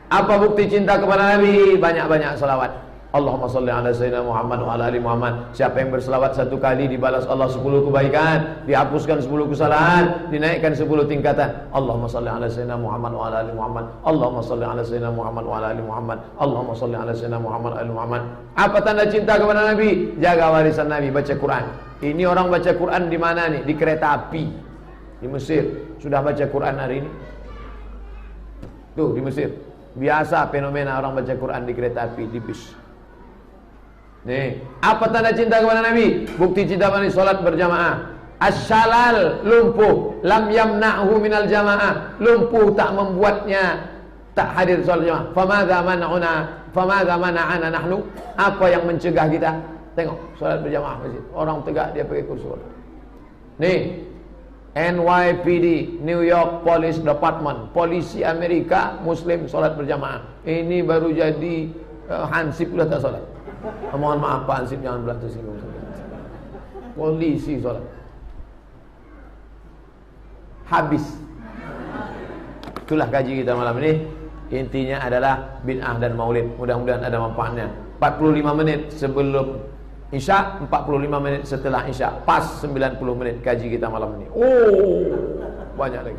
Apa bukti cinta kepada Nabi? Banyak-banyak selawat. Allahumma salli ala sayyidina Muhammad wa ala ali Muhammad. Siapa yang berselawat 1 kali dibalas Allah 10 kebaikan, dihapuskan 10 kesalahan, dinaikkan 10 tingkatan. Allahumma salli ala sayyidina Muhammad wa ala ali Muhammad. Allahumma salli ala sayyidina Muhammad wa ala ali Muhammad. Allahumma salli ala sayyidina Muhammad wa ala ali Muhammad. Apa tanda cinta kepada Nabi? Jaga warisan Nabi, baca Quran. Ini orang baca Quran di mana nih? Di kereta api di Mesir. Sudah baca Quran hari ini? Tuh di Mesir. Biasa fenomena orang baca Quran di kereta api, di bis. Nih, apa tanda cinta kepada Nabi? Bukti cinta kepada Nabi, salat berjamaah. Asyalal, lumpuh, lam yamna'hu minal jamaah. Lumpuh tak membuatnya tak hadir salat jamaah. Famadza mana'ana nahnu? Apa yang mencegah kita? Tengok, salat berjamaah masjid. Orang tegak dia pakai kursi roda. Nih, NYPD, New York Police Department, polisi Amerika Muslim salat berjamaah. Ini baru jadi hansip sudah tak salat. Mohon maaf Pak Hansip, jangan belah tersinggung. Polisi salat. Habis. Itulah kaji kita malam ini. Intinya adalah bid'ah dan maulid. Mudah-mudahan ada manfaatnya. 45 menit sebelum Isya, 45 menit setelah Isya. Pas 90 menit kaji kita malam ini. Oh, banyak lagi.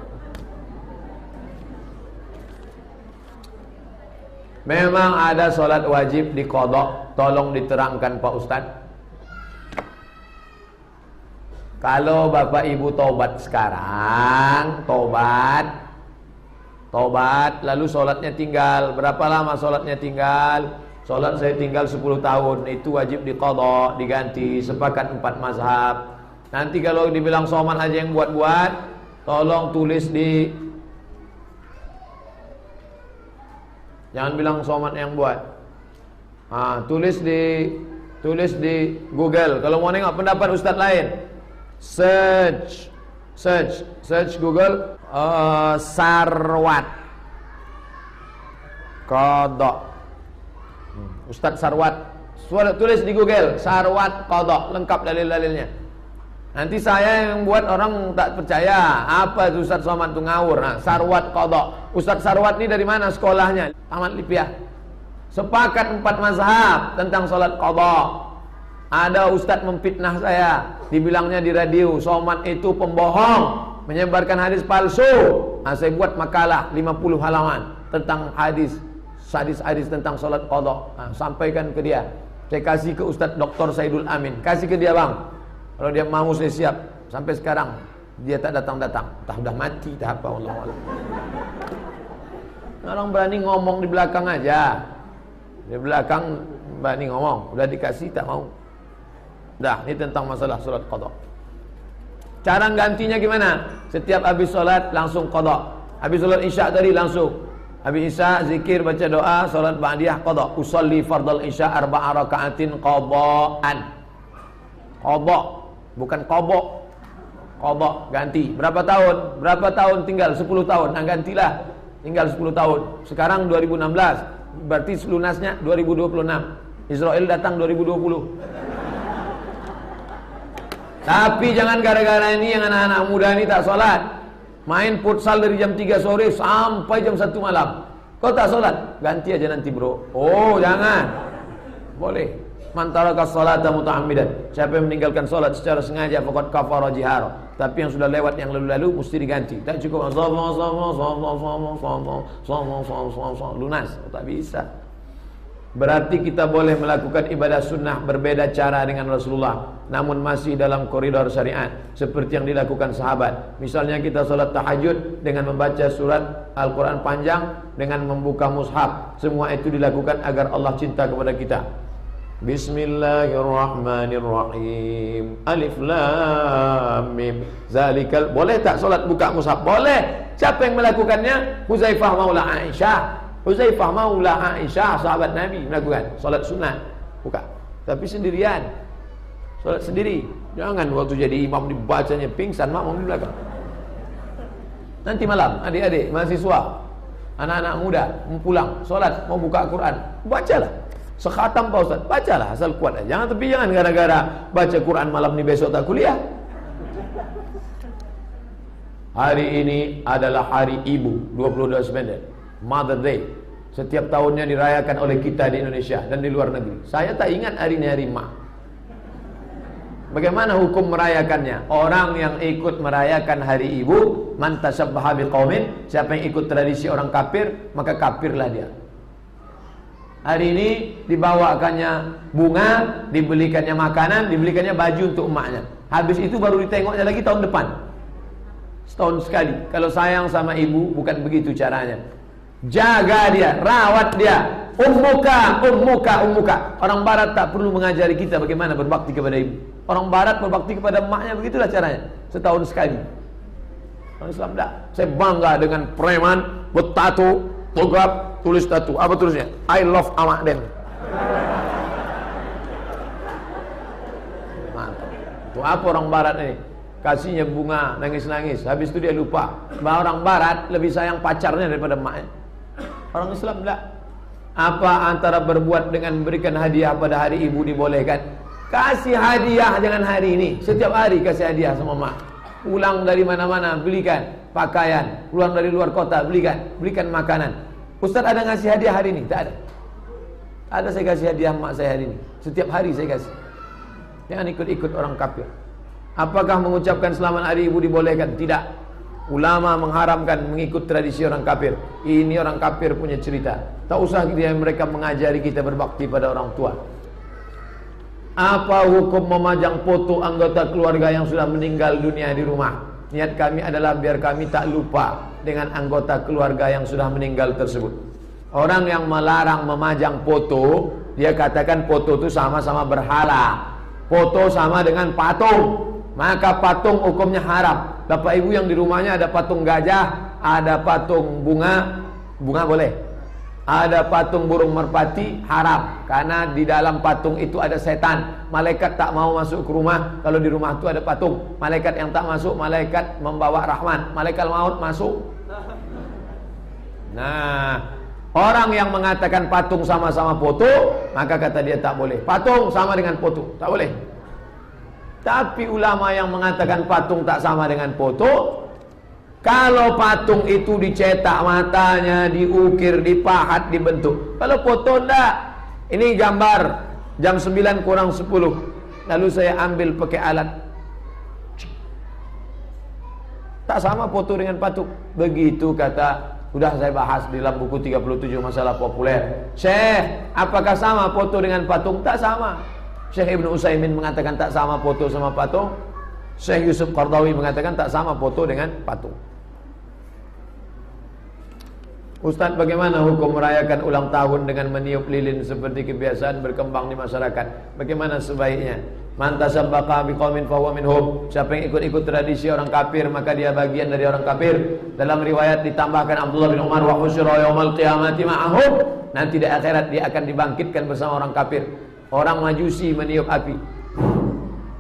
Memang ada solat wajib diqadha. Tolong diterangkan Pak Ustaz. Kalau Bapak Ibu tobat sekarang, tobat, lalu solatnya tinggal. Berapa lama solatnya tinggal? Solat saya tinggal 10 tahun. Itu wajib diqadha, diganti. Sepakat 4 mazhab. Nanti kalau dibilang soman aja yang buat-buat, tolong tulis di, jangan bilang soman yang buat. Tulis di Google. Kalau mau nengok pendapat ustaz lain, search Google Sarwat Qadha. Ustaz Sarwat, tulis di Google Sarwat Qadha, lengkap dalil-dalilnya. Nanti saya yang buat orang tak percaya. Apa itu Ustaz Somad itu ngawur. Sarwat Qadha. Ustaz Sarwat ini dari mana sekolahnya? Taman Lipiah. Sepakat 4 mazhab tentang salat qadha. Ada ustaz memfitnah saya, dibilangnya di radio, Somad itu pembohong, menyebarkan hadis palsu. Saya buat makalah 50 halaman tentang hadis tentang salat qadha. Sampaikan ke dia. Saya kasih ke Ustaz Dr. Saidul Amin. Kasih ke dia, Bang. Kalau dia mau saya siap. Sampai sekarang dia tak datang-datang. Entah sudah mati, tak apa, Allah Allah. Orang berani ngomong di belakang aja. Di belakang berani ngomong, udah dikasih tak mau. Dah, ini tentang masalah salat qadha. Cara gantinya gimana? Setiap habis salat langsung qadha. Habis salat Isya tadi langsung. Habis Isya zikir, baca doa, salat ba'diyah qadha. Usolli fardal Isya 4 raka'atin qadha'an. Qadha, bukan qadha. Qadha ganti. Berapa tahun? Berapa tahun tinggal? 10 tahun. Nah, gantilah. Tinggal 10 tahun. Sekarang 2016. Berarti lunasnya 2026. Israel datang 2020. Tapi jangan gara-gara ini yang anak-anak muda ini tak sholat, main futsal dari jam 3 sore sampai jam 1 malam. Kau tak sholat? Ganti aja nanti bro. Oh jangan. Boleh. Man taraka sholata muta'ammidan. Siapa yang meninggalkan sholat secara sengaja faqad kafara jihara. Tapi yang sudah lewat, yang lalu-lalu mesti diganti. Tak cukup lunas. Tak bisa. Berarti kita boleh melakukan ibadah sunnah berbeda cara dengan Rasulullah, namun masih dalam koridor syariat, seperti yang dilakukan sahabat. Misalnya kita sholat tahajud dengan membaca surat Al-Quran panjang, dengan membuka mushaf. Semua itu dilakukan agar Allah cinta kepada kita. Bismillahirrahmanirrahim. Alif lam mim. Zalikal. Boleh tak solat buka mushaf? Boleh. Siapa yang melakukannya? Huzaifah maula Aisyah. Huzaifah maula Aisyah, sahabat Nabi, melakukan solat sunnah buka. Tapi sendirian. Solat sendiri. Jangan waktu jadi imam dibacanya pingsan makmum di belakang. Nanti malam adik-adik mahasiswa, anak-anak muda mau pulang solat, mau buka Quran, bacalah. Sekhatam Pak Ustaz, bacalah asal kuat aja. Jangan gara-gara baca Quran malam ni besok tak kuliah. Hari ini adalah hari ibu, 22 September, Mother Day. Setiap tahunnya dirayakan oleh kita di Indonesia dan di luar negeri. Saya tak ingat hari ini hari Ma. Bagaimana hukum merayakannya? Orang yang ikut merayakan hari ibu, man tasabbaha biqaumin, siapa yang ikut tradisi orang kafir, maka kafirlah dia. Hari ini dibawakannya bunga, dibelikannya makanan, dibelikannya baju untuk emaknya. Habis itu baru ditengoknya lagi tahun depan. Setahun sekali. Kalau sayang sama ibu, bukan begitu caranya. Jaga dia, rawat dia. Ummuka. Orang barat tak perlu mengajari kita bagaimana berbakti kepada ibu. Orang barat berbakti kepada emaknya, begitulah caranya. Setahun sekali. Orang Islam tak. Saya bangga dengan preman, bertato, togap, tulis tato. Apa tulisnya? I love Amak Den. Mantap. Itu apa orang barat ini? Kasihnya bunga, nangis-nangis. Habis itu dia lupa bahwa orang barat lebih sayang pacarnya daripada emaknya. Orang Islam tak. Apa antara berbuat dengan memberikan hadiah pada hari ibu dibolehkan? Kasih hadiah jangan hari ini. Setiap hari kasih hadiah sama mak. Pulang dari mana-mana belikan pakaian. Pulang dari luar kota belikan makanan. Ustaz ada ngasih hadiah hari ini? Tak ada. Ada saya kasih hadiah mak saya hari ini. Setiap hari saya kasih. Jangan ikut-ikut orang kafir. Apakah mengucapkan selamat hari ibu dibolehkan? Tidak. Ulama mengharamkan mengikut tradisi orang kafir. Ini orang kafir punya cerita. Tak usah mereka mengajari kita berbakti pada orang tua. Apa hukum memajang foto anggota keluarga yang sudah meninggal dunia di rumah? Niat kami adalah biar kami tak lupa dengan anggota keluarga yang sudah meninggal tersebut. Orang yang melarang memajang foto, dia katakan foto itu sama-sama berhala. Foto sama dengan patung. Maka patung hukumnya haram. Bapak ibu yang di rumahnya ada patung gajah, ada patung bunga boleh. Ada patung burung merpati, haram. Karena di dalam patung itu ada setan. Malaikat tak mau masuk ke rumah. Kalau di rumah itu ada patung. Malaikat yang tak masuk, malaikat membawa rahman. Malaikat maut masuk. Nah, orang yang mengatakan patung sama-sama foto, maka kata dia tak boleh. Patung sama dengan foto, tak boleh. Tapi ulama yang mengatakan patung tak sama dengan foto, kalau patung itu dicetak matanya, diukir, dipahat, dibentuk. Kalau foto enggak. Ini gambar jam 9 kurang 10. Lalu saya ambil pakai alat. Tak sama foto dengan patung. Begitu kata, sudah saya bahas di dalam buku 37 masalah populer. Syekh, apakah sama foto dengan patung? Tak sama. Syekh Ibn Utsaimin mengatakan tak sama foto sama patung. Syekh Yusuf Qardawi mengatakan tak sama foto dengan patung. Ustaz, bagaimana hukum merayakan ulang tahun dengan meniup lilin seperti kebiasaan berkembang di masyarakat? Bagaimana sebaiknya? Man tasabbaqa biqaumin fahuwa minhum. Siapa yang ikut-ikut tradisi orang kafir, maka dia bagian dari orang kafir. Dalam riwayat ditambahkan Abdullah bin Umar, wa husyira yaumal qiyamati ma'ahum. Nanti di akhirat dia akan dibangkitkan bersama orang kafir. Orang Majusi meniup api,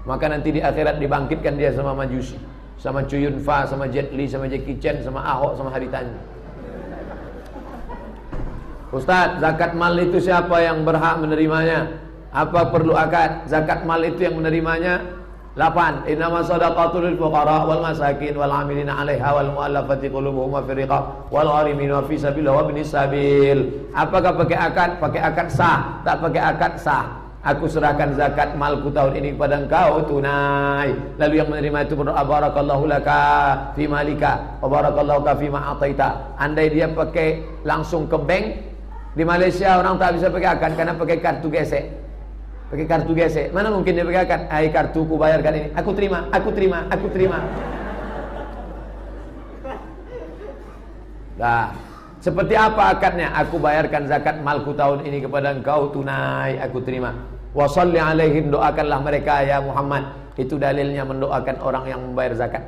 maka nanti di akhirat dibangkitkan dia sama Majusi, sama Chow Yun Fat, sama Jet Li, sama Jackie Chan, sama Ahok, sama Haritanu. Ustaz, zakat mal itu siapa yang berhak menerimanya? Apa perlu akad? Zakat mal itu yang menerimanya 8. Innama shadaqatul lil fuqara wal masakin wal 'amilina 'alaiha wal mu'allafati qulubuhum wa fi riqab wal gharimin wa fi sabilillah wa ibnis sabil. Apakah pakai akad? Pakai akad sah, tak pakai akad sah. Aku serahkan zakat malku tahun ini kepada engkau tunai. Lalu yang menerima itu berdoa, barakallahu laka fi malika wa barakallahu ka fi ma ataita. Andai dia pakai langsung ke bank, di Malaysia orang tak bisa pakai akad karena pakai kartu gesek. Pakai kartu gesek. Mana mungkin dia pakai akad? Hai, kartuku bayarkan ini. Aku terima. Nah, seperti apa akadnya? Aku bayarkan zakat malku tahun ini kepada engkau tunai, aku terima. Wa shalli alaihim, doakanlah mereka ya Muhammad. Itu dalilnya mendoakan orang yang membayar zakat.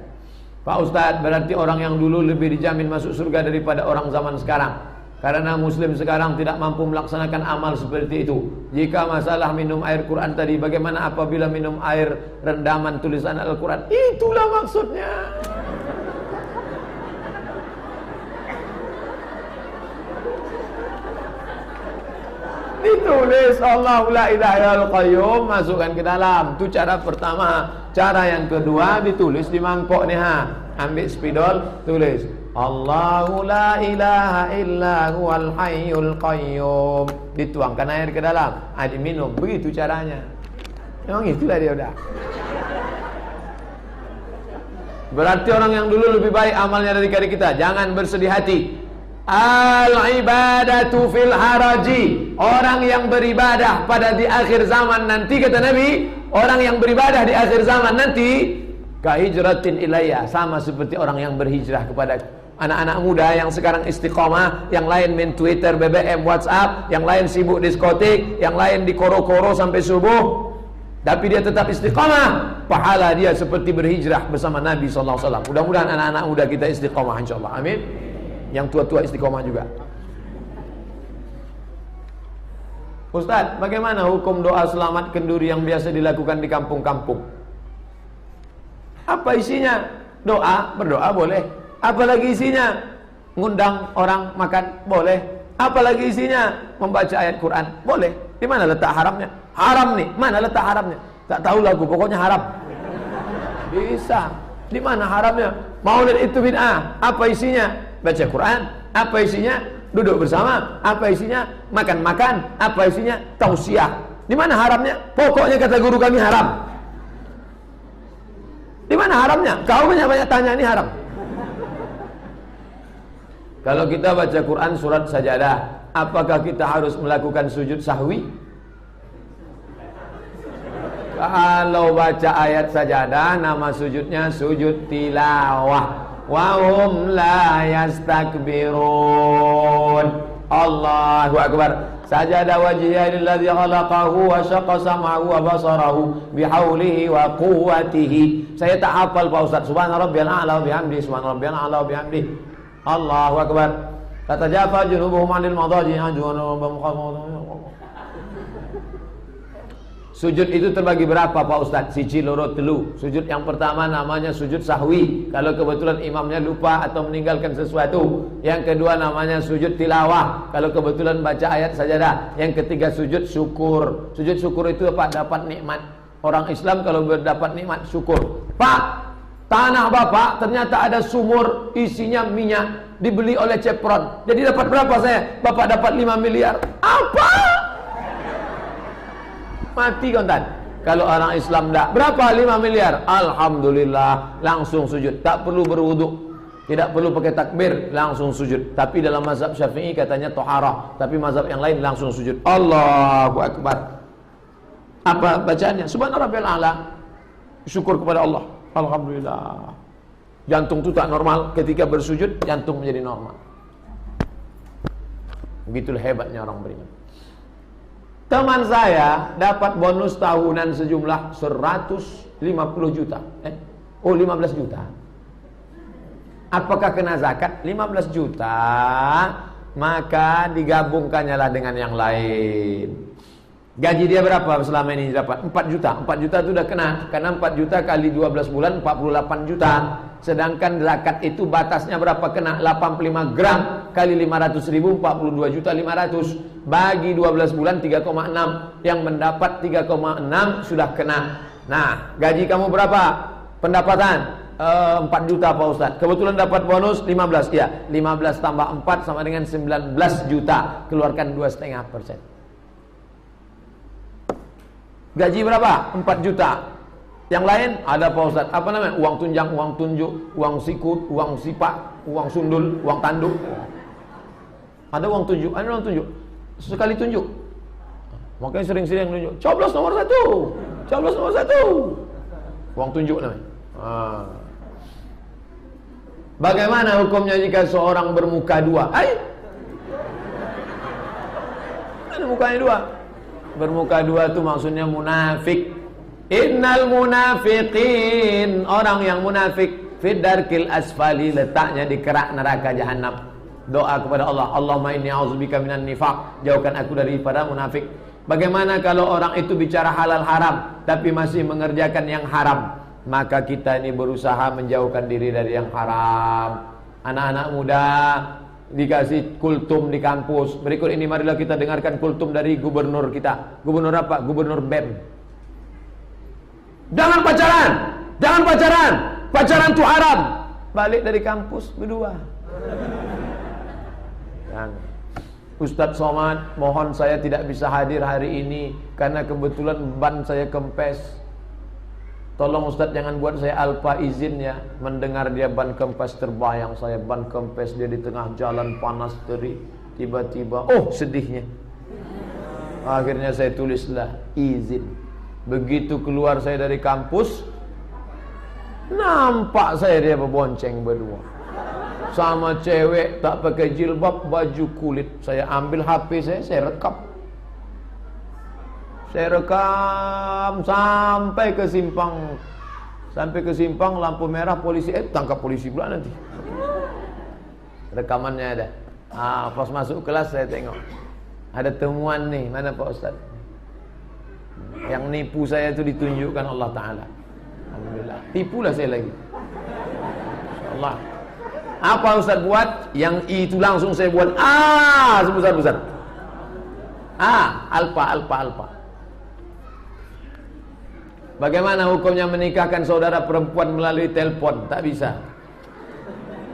Pak Ustadz, berarti orang yang dulu lebih dijamin masuk surga daripada orang zaman sekarang. Karena muslim sekarang tidak mampu melaksanakan amal seperti itu. Jika masalah minum air Quran tadi, bagaimana apabila minum air rendaman tulisan Al-Quran? Itulah maksudnya. Ditulis Allahu la ilaha illal qayyum, masukkan ke dalam. Itu cara pertama. Cara yang kedua ditulis di mangkok nih ha. Ambil spidol, tulis Allahu la ilaha illa huwal hayyul qayyum. Dituangkan air ke dalam, diminum. Begitu caranya. Memang itulah dia udah. Berarti orang yang dulu lebih baik amalnya daripada kita. Jangan bersedih hati. Al-ibadatu fil haraji. Orang yang beribadah pada di akhir zaman nanti, kata Nabi, orang yang beribadah di akhir zaman nanti kahijratin ilayya, sama seperti orang yang berhijrah kepada anak-anak muda yang sekarang istiqomah, yang lain main Twitter, BBM, WhatsApp, yang lain sibuk diskotik, yang lain di koro-koro sampai subuh. Tapi dia tetap istiqamah, pahala dia seperti berhijrah bersama Nabi SAW. Mudah-mudahan anak-anak muda kita istiqamah, insyaAllah, amin. Yang tua-tua istiqamah juga. Ustaz, bagaimana hukum doa selamat kenduri yang biasa dilakukan di kampung-kampung? Apa isinya? Doa, berdoa boleh. Apalagi isinya? Ngundang orang makan, boleh. Apalagi isinya? Membaca ayat Quran, boleh. Di mana letak haramnya? Haram nih, mana letak haramnya? Tak tahu lagu, pokoknya haram. Bisa. Di mana haramnya? Maulid itu bid'ah. Apa isinya? Baca Quran. Apa isinya? Duduk bersama. Apa isinya? Makan-makan. Apa isinya? Tausiah. Di mana haramnya? Pokoknya kata guru kami haram. Di mana haramnya? Kau banyak-banyak tanya, ini haram. Kalau kita baca Quran surat Sajadah, apakah kita harus melakukan sujud sahwi? Kalau baca ayat Sajadah, nama sujudnya sujud tilawah. Wa hum la yastakbirun. Allahu akbar. Sajada wajhihi lilladzi khalaqahu wa syaqqa sam'ahu wa basarahu bihaulihi wa quwwatihi. Saya tak hafal Pak Ustaz. Subhana rabbiyal a'la wa bihamdihi, subhana rabbiyal a'la wa bihamdihi. Allahu akbar. Tatajafa junubuhum 'anil madaji' Sujud itu terbagi berapa Pak Ustaz? Siji, loro, telu. Sujud yang pertama namanya sujud sahwi, kalau kebetulan imamnya lupa atau meninggalkan sesuatu. Yang kedua namanya sujud tilawah, kalau kebetulan baca ayat Sajadah. Yang ketiga sujud syukur. Sujud syukur itu apa? Dapat nikmat. Orang Islam kalau berdapat nikmat syukur. Pak, tanah Bapak ternyata ada sumur isinya minyak, dibeli oleh Chevron. Jadi dapat berapa saya? Bapak dapat 5 miliar. Apa? Mati kontan. Kalau orang Islam tak, berapa? 5 miliar. Alhamdulillah, langsung sujud. Tak perlu berwuduk, tidak perlu pakai takbir, langsung sujud. Tapi dalam mazhab Syafi'i katanya toharah, tapi mazhab yang lain langsung sujud. Allahu akbar. Apa bacaannya? Subhana rabbiyal a'la. Syukur kepada Allah. Alhamdulillah. Jantung itu tak normal, ketika bersujud jantung menjadi normal. Begitulah hebatnya orang beriman. Teman saya dapat bonus tahunan sejumlah 150 juta. 15 juta. Apakah kena zakat? 15 juta, maka digabungkannya lah dengan yang lain. Gaji dia berapa selama ini dapat? 4 juta. 4 juta itu sudah kena. Karena 4 juta kali 12 bulan 48 juta. Sedangkan zakat itu batasnya berapa kena? 85 gram kali 500 ribu, 42 juta 500. Bagi 12 bulan 3,6. Yang mendapat 3,6 sudah kena. Nah, gaji kamu berapa? Pendapatan 4 juta Pak Ustaz. Kebetulan dapat bonus 15. Ya, 15 tambah 4 sama dengan 19 juta. Keluarkan 2,5%. Gaji berapa? 4 juta. Yang lain ada Pak Ustaz. Apa namanya? Uang tunjang, uang tunjuk, uang sikut, uang sipak, uang sundul, uang tanduk. Ada uang tunjuk, ada uang tunjuk. Sekali tunjuk. Makanya sering-sering tunjuk. Coblos nomor 1. Coblos nomor 1. Uang tunjuk namanya. Bagaimana hukumnya jika seorang bermuka dua? Ada mukanya dua. Bermuka dua itu maksudnya munafik. Innal munafiqin, orang yang munafik, fid darkil asfali, letaknya di kerak neraka jahanam. Doa kepada Allah, Allahumma inni a'udzubika minan nifaq, jauhkan aku daripada munafik. Bagaimana kalau orang itu bicara halal haram tapi masih mengerjakan yang haram? Maka kita ini berusaha menjauhkan diri dari yang haram. Anak-anak muda dikasih kultum di kampus. Berikut ini marilah kita dengarkan kultum dari gubernur kita. Gubernur apa? Gubernur BEM. Jangan pacaran. Jangan pacaran. Pacaran itu haram. balik dari kampus berdua. Ustadz Somad, mohon saya tidak bisa hadir hari ini karena kebetulan ban saya kempes. Tolong Ustadz jangan buat saya alpa, izin ya. Mendengar dia ban kempes, terbayang saya ban kempes, dia di tengah jalan panas terik. Tiba-tiba, oh sedihnya. Akhirnya saya tulislah izin. Begitu keluar saya dari kampus, nampak saya dia berbonceng berdua sama cewek tak pakai jilbab, baju kulit. Saya ambil HP saya rekam. Saya rekam sampai ke simpang. Sampai ke simpang lampu merah, polisi tangkap polisi pula nanti. Rekamannya ada. Pas masuk kelas saya tengok. Ada temuan nih, mana Pak Ustaz? Yang nipu saya itu ditunjukkan Allah Ta'ala. Alhamdulillah. Tipulah saya lagi. InsyaAllah. Apa Ustaz buat? Yang itu langsung saya buat sebesar-besar. Alpa. Bagaimana hukumnya menikahkan saudara perempuan melalui telepon? Tak bisa.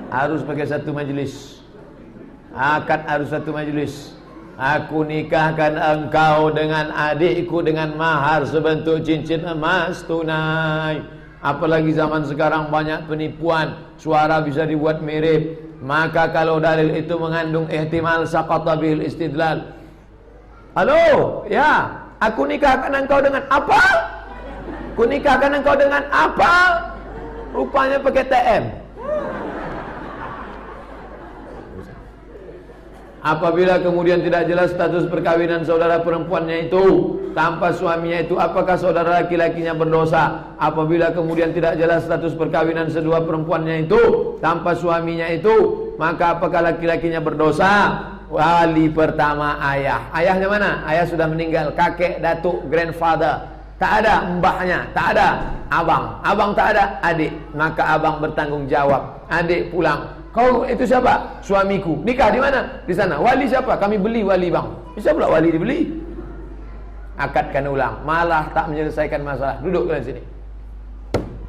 Harus pakai satu majelis. Akad harus satu majelis. Aku nikahkan engkau dengan adikku dengan mahar sebentuk cincin emas tunai. Apalagi zaman sekarang banyak penipuan, suara bisa dibuat mirip. Maka kalau dalil itu mengandung ihtimal saqata bil istidlal. Halo, ya, aku nikahkan engkau dengan apa? Aku nikahkan engkau dengan apa? Rupanya pakai TM. Apabila kemudian tidak jelas status perkawinan saudara perempuannya itu tanpa suaminya itu, apakah saudara laki-lakinya berdosa? Apabila kemudian tidak jelas status perkawinan kedua perempuannya itu tanpa suaminya itu, maka apakah laki-lakinya berdosa? Wali pertama ayah. Ayahnya mana? Ayah sudah meninggal. Kakek, datuk, grandfather. Tak ada mbahnya, tak ada abang. Abang tak ada, adik. Maka abang bertanggung jawab. Adik pulang. Kau itu siapa? Suamiku. Nikah di mana? Di sana. Wali siapa? Kami beli wali bang. Bisa pula wali dibeli. Akadkan ulang. Malah tak menyelesaikan masalah. Duduk kalian sini.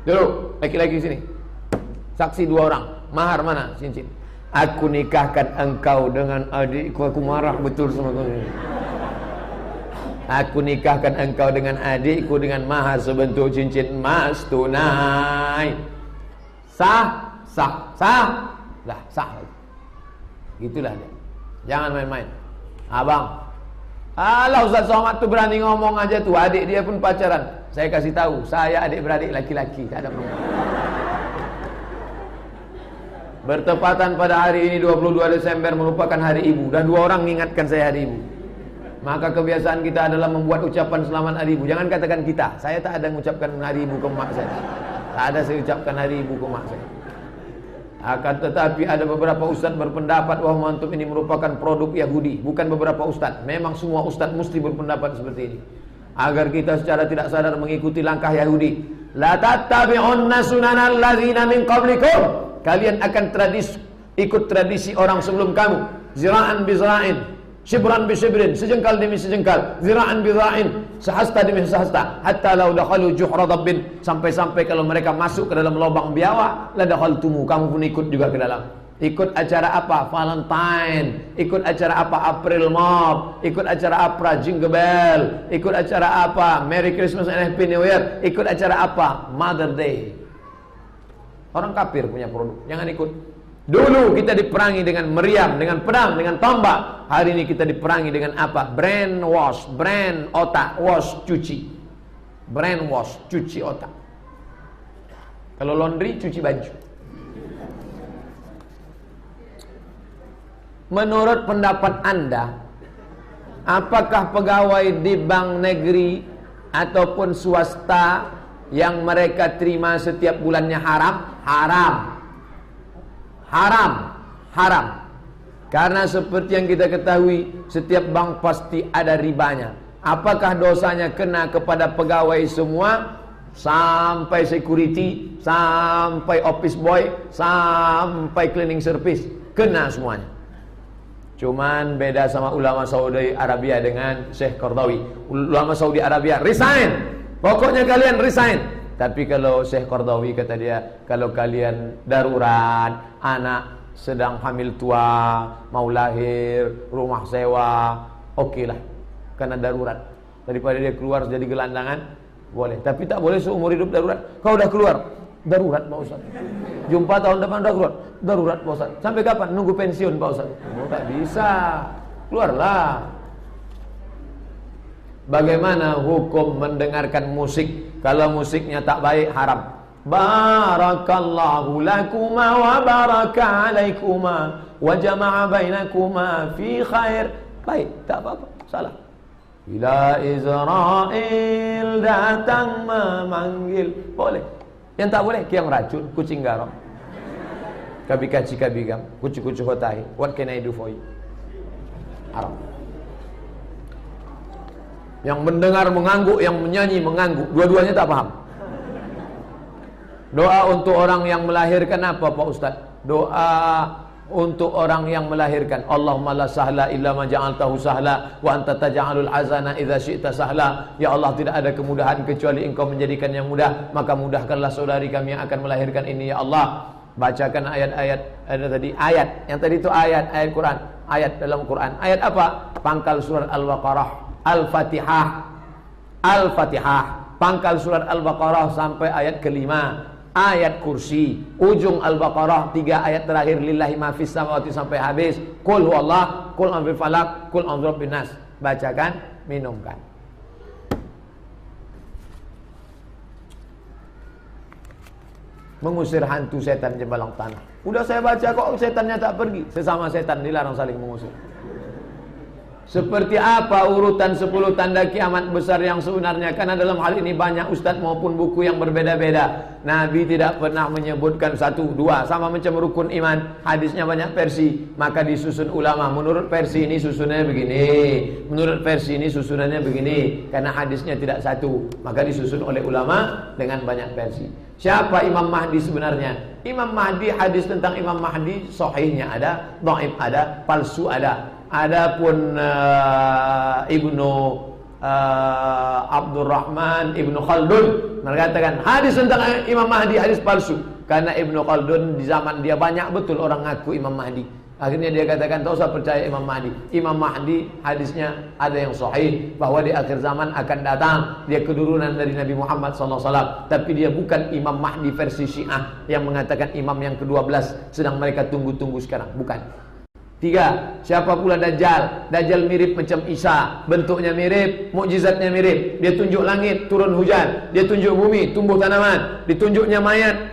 Duduk. Laki-laki sini. Saksi 2 orang. Mahar mana? Cincin. Aku nikahkan engkau dengan adikku. Aku marah betul sama kau. Aku nikahkan engkau dengan adikku dengan mahar sebentuk cincin emas tunai. Sah. Dah sah. Gitulah dia. Jangan main-main. Abang, alah Ustaz Somad tu berani ngomong aja tuh. Adik dia pun pacaran. Saya kasih tahu, saya adik-beradik laki-laki, tak ada perempuan. Bertepatan pada hari ini 22 Desember merupakan hari ibu, dan 2 orang mengingatkan saya hari ibu. Maka kebiasaan kita adalah membuat ucapan selamat hari ibu. Jangan katakan kita. Saya tak ada mengucapkan hari ibu ke mak saya. Tak ada saya ucapkan hari ibu ke mak saya. Akan tetapi ada beberapa ustaz berpendapat bahwa antum ini merupakan produk Yahudi. Bukan beberapa ustaz, memang semua ustaz mesti berpendapat seperti ini, agar kita secara tidak sadar mengikuti langkah Yahudi. La tattabi'unna sunanal ladzina min qablikum. Kalian akan ikut tradisi orang sebelum kamu. Zira'an bi zira'in, shibran bi shibrin, sejengkal demi sejengkal, zira'an bi zira'in, sahasta demi sahasta, hatta law dakhalu juhra dabbin, sampai-sampai kalau mereka masuk ke dalam lubang biawak, la dakhaltumu, kamu pun ikut juga ke dalam. Ikut acara apa? Valentine. Ikut acara apa? April Mop. Ikut acara apa? Jingle Bell. Ikut acara apa? Merry Christmas and Happy New Year. Ikut acara apa? Mother Day. Orang kafir punya produk, jangan ikut. Dulu kita diperangi dengan meriam, dengan pedang, dengan tombak. Hari ini kita diperangi dengan apa? Brain wash, brain otak, wash, cuci. Brain wash, cuci otak. Kalau laundry, cuci baju. Menurut pendapat Anda, apakah pegawai di bank negeri ataupun swasta yang mereka terima setiap bulannya haram? Haram. Karena seperti yang kita ketahui, setiap bank pasti ada ribanya. Apakah dosanya kena kepada pegawai semua? Sampai security, sampai office boy, sampai cleaning service, kena semuanya. Cuman beda sama ulama Saudi Arabia dengan Syekh Qardawi. Ulama Saudi Arabia resign. Pokoknya kalian resign. Tapi kalau Syekh Qardawi kata dia, kalau kalian darurat, anak sedang hamil tua, mau lahir, rumah sewa, oke lah, karena darurat. Daripada dia keluar jadi gelandangan, boleh. Tapi tak boleh seumur hidup darurat. Kau udah keluar, darurat Pak Ustaz. Jumpa tahun depan udah keluar, darurat Pak Ustaz. Sampai kapan? Nunggu pensiun Pak Ustaz. Oh, tak bisa. Keluarlah. Bagaimana hukum mendengarkan musik? Kalau musiknya tak baik, haram. Barakallahu lakuma wa baraka alaikuma wa jama'a bainakuma fi khair. Baik, tak apa-apa, salah. Bila Israel datang memanggil, boleh. Yang tak boleh, kiam racun, kucing garam. Kabikaci kabigam, kucu-kucu hotahi. What can I do for you? Haram. Yang mendengar mengangguk, yang menyanyi mengangguk, dua-duanya tak paham. Doa untuk orang yang melahirkan apa Pak Ustaz? Doa untuk orang yang melahirkan. Allahumma la sahla illa ma ja'altahu sahla wa anta taj'alul hazana idza syi'ta sahla. Ya Allah, tidak ada kemudahan kecuali Engkau menjadikan yang mudah, maka mudahkanlah saudari kami yang akan melahirkan ini ya Allah. Bacakan ayat-ayat, ada tadi ayat, yang tadi itu ayat Quran, ayat dalam Quran. Ayat apa? Pangkal surat Al-Baqarah, Al-Fatihah. Al-Fatihah, pangkal surat Al-Baqarah sampai ayat kelima. Ayat kursi, ujung Al-Baqarah 3 ayat terakhir, lillahi ma fis samawati sampai habis. Qul huwallah, qul a'udzu falaq, qul a'udzu birabbin nas. Bacakan, minumkan. Mengusir hantu setan jembalang tanah. Udah saya baca kok setannya tak pergi. Sesama setan dilarang saling mengusir. Seperti apa urutan 10 tanda kiamat besar yang sebenarnya? Karena dalam hal ini banyak ustaz maupun buku yang berbeda-beda. Nabi tidak pernah menyebutkan 1, 2. Sama macam rukun iman, hadisnya banyak versi, maka disusun ulama. Menurut versi ini susunannya begini, menurut versi ini susunannya begini. Karena hadisnya tidak satu, maka disusun oleh ulama dengan banyak versi. Siapa Imam Mahdi sebenarnya? Imam Mahdi, hadis tentang Imam Mahdi sahihnya ada, dhaif ada, palsu ada. Adapun Ibnu Abdurrahman Ibnu Khaldun mengatakan hadis tentang Imam Mahdi hadis palsu, karena Ibnu Khaldun di zaman dia banyak betul orang ngaku Imam Mahdi. Akhirnya dia katakan tak usah percaya Imam Mahdi. Imam Mahdi hadisnya ada yang sahih bahwa di akhir zaman akan datang, dia keturunan dari Nabi Muhammad SAW. Tapi dia bukan Imam Mahdi versi Syiah yang mengatakan imam yang ke-12 sedang mereka tunggu-tunggu sekarang, bukan. 3. Siapa pula Dajjal? Dajjal mirip macam Isa, bentuknya mirip, mukjizatnya mirip. Dia tunjuk langit, turun hujan. Dia tunjuk bumi, tumbuh tanaman. Ditunjuknya mayat,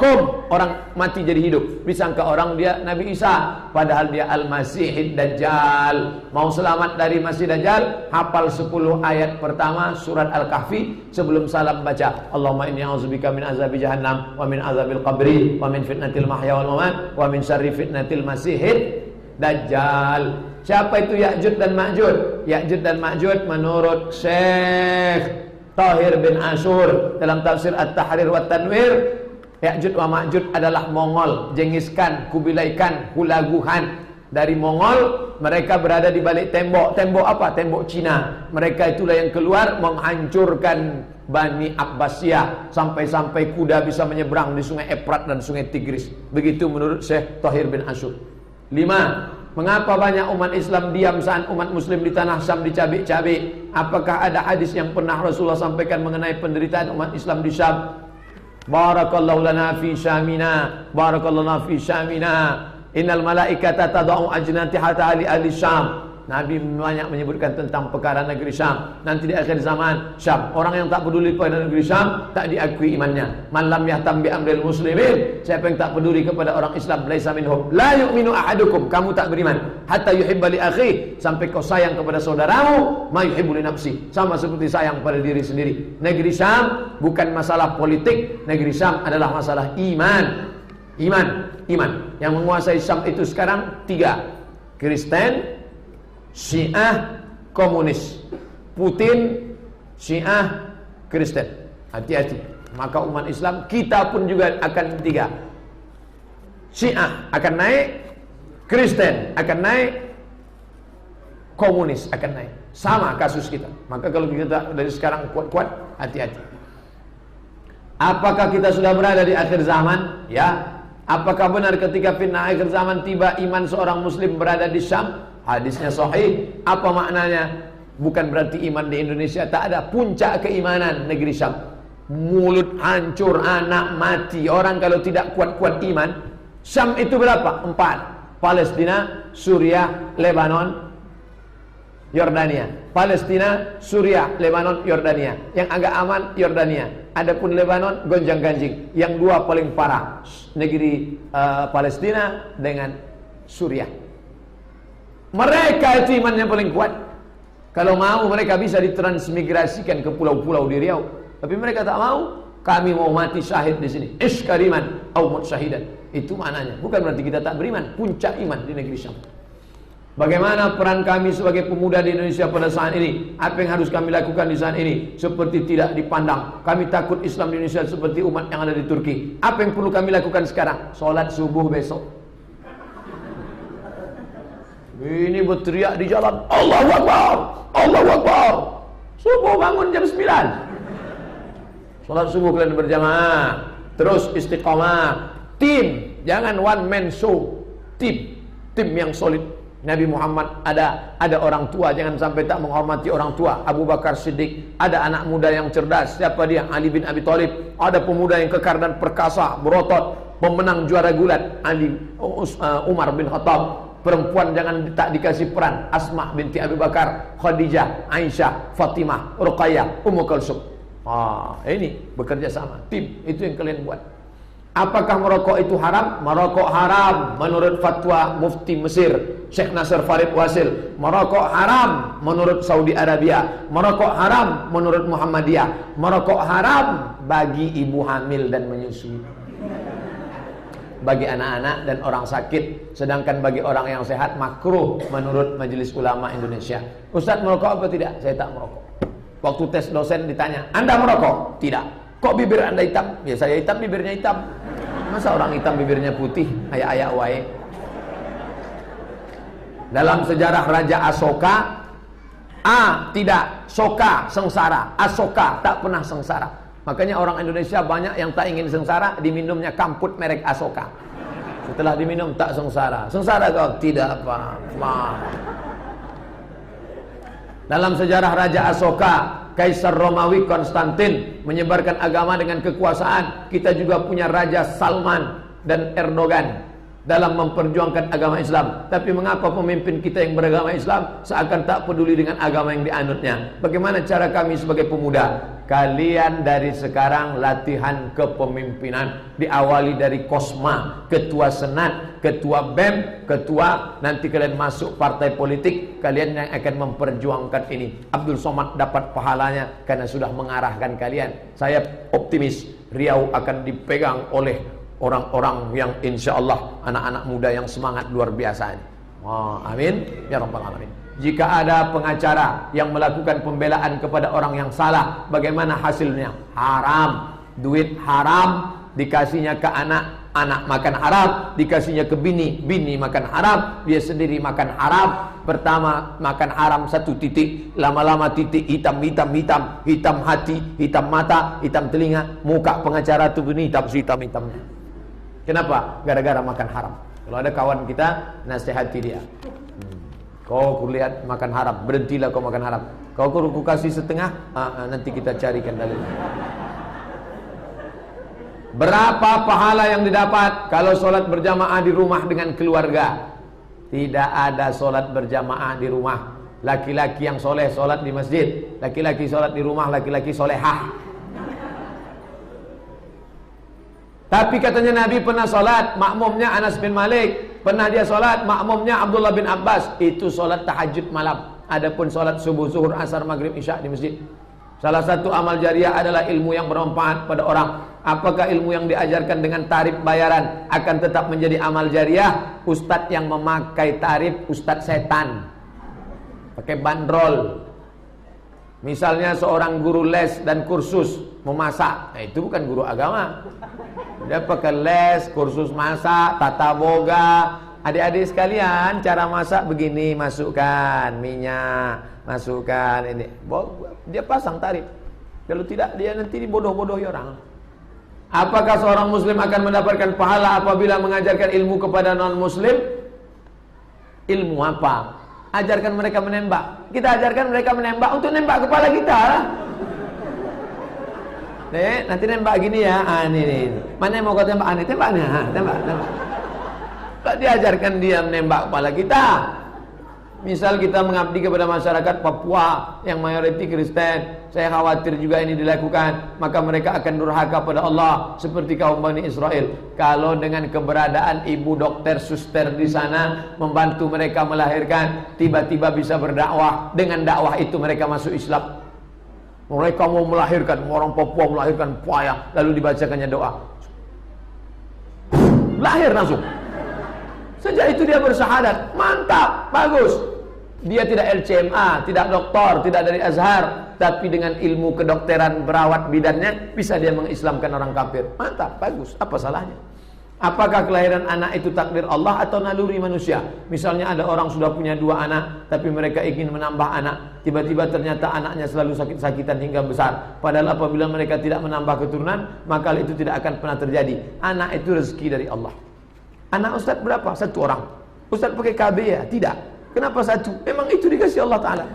orang mati jadi hidup. Disangka orang dia Nabi Isa, padahal dia Al-Masihid Dajjal. Mau selamat dari Masih Dajjal? Hafal 10 ayat pertama surat Al-Kahfi. Sebelum salam baca, Allahumma inni a'udzubika min azabi jahannam wa min azabil qabri wa min fitnatil mahya wal mamat wa min syarri fitnatil Masihid Dajjal. Siapa itu Ya'jud dan Ma'jud? Ya'jud dan Ma'jud menurut Syekh Tahir bin Ashur dalam tafsir At-Tahrir wa Tanwir, Ya'jud wa Ma'jud adalah Mongol, Genghis Khan, Kubilai Khan, Hulaguhan. Dari Mongol, mereka berada di balik tembok. Tembok apa? Tembok Cina. Mereka itulah yang keluar menghancurkan Bani Abbasiyah, sampai-sampai kuda bisa menyeberang di Sungai Efrat dan Sungai Tigris. Begitu menurut Syekh Tahir bin Ashur. 5. Mengapa banyak umat Islam diam saat umat Muslim di tanah Syam dicabik-cabik? Apakah ada hadis yang pernah Rasulullah sampaikan mengenai penderitaan umat Islam di Syam? Barakallahu lana fi Syamina, barakallahu lana fi Syamina. Innal malaikata tad'u ajnatihata li ahli Syam. Nabi banyak menyebutkan tentang perkara negeri Syam. Nanti di akhir zaman, Syam, orang yang tak peduli pada negeri Syam tak diakui imannya. Man lam yahtam bi amril muslimin, siapa yang tak peduli kepada orang Islam, laisa minhum. La yu'minu ahadukum, kamu tak beriman. Hatta yuhibba li akhi, sampai kau sayang kepada saudaramu, ma yuhibbu li nafsi, sama seperti sayang pada diri sendiri. Negeri Syam bukan masalah politik, negeri Syam adalah masalah iman. Iman. Yang menguasai Syam itu sekarang 3. Kristen, Syiah, komunis. Putin, Syiah, Kristen. Hati-hati. Maka umat Islam, kita pun juga akan 3. Syiah akan naik, Kristen akan naik, komunis akan naik. Sama kasus kita. Maka kalau kita dari sekarang kuat-kuat, hati-hati. Apakah kita sudah berada di akhir zaman? Ya. Apakah benar ketika fitnah akhir zaman tiba, iman seorang muslim berada di Syam? Hadisnya sahih. Apa maknanya? Bukan berarti iman di Indonesia tak ada. Puncak keimanan negeri Syam. Mulut hancur, anak mati. Orang kalau tidak kuat-kuat iman. Syam itu berapa? 4. Palestina, Suriah, Lebanon, Yordania. Palestina, Suriah, Lebanon, Yordania. Yang agak aman Yordania. Adapun Lebanon gonjang-ganjing. Yang 2 paling parah, negeri Palestina dengan Suriah. Mereka itu imannya paling kuat. Kalau mau mereka bisa ditransmigrasikan ke pulau-pulau di Riau. Tapi mereka tak mau. Kami mau mati syahid di sini. Iskariman au mut syahidan. Itu maknanya. Bukan berarti kita tak beriman. Puncak iman di negeri Syam. Bagaimana peran kami sebagai pemuda di Indonesia pada saat ini? Apa yang harus kami lakukan di saat ini? Seperti tidak dipandang. Kami takut Islam di Indonesia seperti umat yang ada di Turki. Apa yang perlu kami lakukan sekarang? Sholat subuh besok. Ini berteriak di jalan, Allahu Akbar, Allahu Akbar. Subuh bangun jam 9. Sholat subuh kalian berjamaah. Terus istiqamah. Tim, jangan one man show. Tim yang solid. Nabi Muhammad ada orang tua, jangan sampai tak menghormati orang tua. Abu Bakar Siddiq, ada anak muda yang cerdas. Siapa dia? Ali bin Abi Thalib. Ada pemuda yang kekar dan perkasa, berotot, pemenang juara gulat, Umar bin Khattab. Perempuan jangan tak dikasih peran, Asma binti Abu Bakar, Khadijah, Aisyah, Fatimah, Ruqayyah, Ummu Kulsum. Ini bekerja sama, tim. Itu yang kalian buat. Apakah merokok itu haram? Merokok haram menurut fatwa Mufti Mesir Syekh Nasir Farid Wasil. Merokok haram menurut Saudi Arabia. Merokok haram menurut Muhammadiyah. Merokok haram bagi ibu hamil dan menyusui, bagi anak-anak dan orang sakit. Sedangkan bagi orang yang sehat makruh menurut Majelis Ulama Indonesia. Ustaz, merokok apa tidak? Saya tak merokok. Waktu tes dosen ditanya, Anda merokok? Tidak. Kok bibir Anda hitam? Ya saya hitam, bibirnya hitam. Masa orang hitam bibirnya putih? Ayak-ayak wae. Dalam sejarah Raja Asoka, tidak, Soka sengsara, Asoka tak pernah sengsara. Makanya orang Indonesia banyak yang tak ingin sengsara, diminumnya kamput merek Asoka. Setelah diminum tak sengsara. Sengsara kau? Tidak apa. Dalam sejarah Raja Asoka, Kaisar Romawi Konstantin menyebarkan agama dengan kekuasaan. Kita juga punya Raja Salman dan Erdogan dalam memperjuangkan agama Islam. Tapi mengapa pemimpin kita yang beragama Islam seakan tak peduli dengan agama yang dianutnya? Bagaimana cara kami sebagai pemuda? Kalian dari sekarang latihan kepemimpinan. Diawali dari Kosma, ketua senat, ketua BEM, ketua, nanti kalian masuk partai politik. Kalian yang akan memperjuangkan ini. Abdul Somad dapat pahalanya karena sudah mengarahkan kalian. Saya optimis Riau akan dipegang oleh orang-orang yang insya Allah anak-anak muda yang semangat luar biasa ini. Amin ya rabbal alamin. Jika ada pengacara yang melakukan pembelaan kepada orang yang salah, bagaimana hasilnya? Haram. Duit haram, dikasihnya ke anak, anak makan haram, dikasihnya ke bini, bini makan haram, dia sendiri makan haram. Pertama makan haram 1 titik, lama-lama titik hitam hati, hitam mata, hitam telinga, muka pengacara tuh gini hitam-hitamnya. Kenapa? Gara-gara makan haram. Kalau ada kawan kita, nasihati dia. Kau kulihat makan haram, berhentilah kau makan haram. Kau ku kasih setengah, nanti kita carikan dalil. Berapa pahala yang didapat kalau sholat berjamaah di rumah dengan keluarga? Tidak ada sholat berjamaah di rumah. Laki-laki yang soleh sholat di masjid, laki-laki sholat di rumah, laki-laki solehah. Tapi katanya Nabi pernah sholat, makmumnya Anas bin Malik. Pernah dia sholat, makmumnya Abdullah bin Abbas. Itu sholat tahajud malam. Adapun sholat subuh, zuhur, asar, maghrib, isya di masjid. Salah satu amal jariah adalah ilmu yang bermanfaat pada orang. Apakah ilmu yang diajarkan dengan tarif bayaran akan tetap menjadi amal jariah? Ustadz yang memakai tarif, ustadz setan. Pakai bandrol. Misalnya seorang guru les dan kursus memasak, itu bukan guru agama. Dia pakai les, kursus masak, tata boga. Adik-adik sekalian, cara masak begini, masukkan minyak, masukkan ini. Dia pasang tarif. Kalau tidak, dia nanti dibodoh-bodohi orang. Apakah seorang muslim akan mendapatkan pahala apabila mengajarkan ilmu kepada non-muslim? Ilmu apa? Ajarkan mereka menembak. Kita ajarkan mereka menembak untuk nembak kepala kita lah. Nih, nanti nembak gini ya. Ini. Mana yang mau kau tembak? Tembak nih. Tembak. Tak diajarkan dia menembak kepala kita. Misal kita mengabdi kepada masyarakat Papua yang mayoriti Kristen, saya khawatir juga ini dilakukan, maka mereka akan durhaka pada Allah seperti kaum Bani Israel. Kalau dengan keberadaan ibu dokter suster di sana membantu mereka melahirkan, tiba-tiba bisa berdakwah, dengan dakwah itu mereka masuk Islam. Mereka mau melahirkan, orang Papua melahirkan payah, lalu dibacakannya doa, lahir langsung. Sejak itu dia bersyahadat, mantap, bagus. Dia tidak LCMA, tidak doktor, tidak dari Azhar, tapi dengan ilmu kedokteran berawat bidannya bisa dia mengislamkan orang kafir. Mantap, bagus. Apa salahnya? Apakah kelahiran anak itu takdir Allah atau naluri manusia? Misalnya ada orang sudah punya 2 anak, tapi mereka ingin menambah anak. Tiba-tiba ternyata anaknya selalu sakit-sakitan hingga besar. Padahal apabila mereka tidak menambah keturunan, maka itu tidak akan pernah terjadi. Anak itu rezeki dari Allah. Anak Ustaz berapa? 1 orang. Ustaz pakai KB ya? Tidak. Kenapa 1? Memang itu dikasih Allah Ta'ala.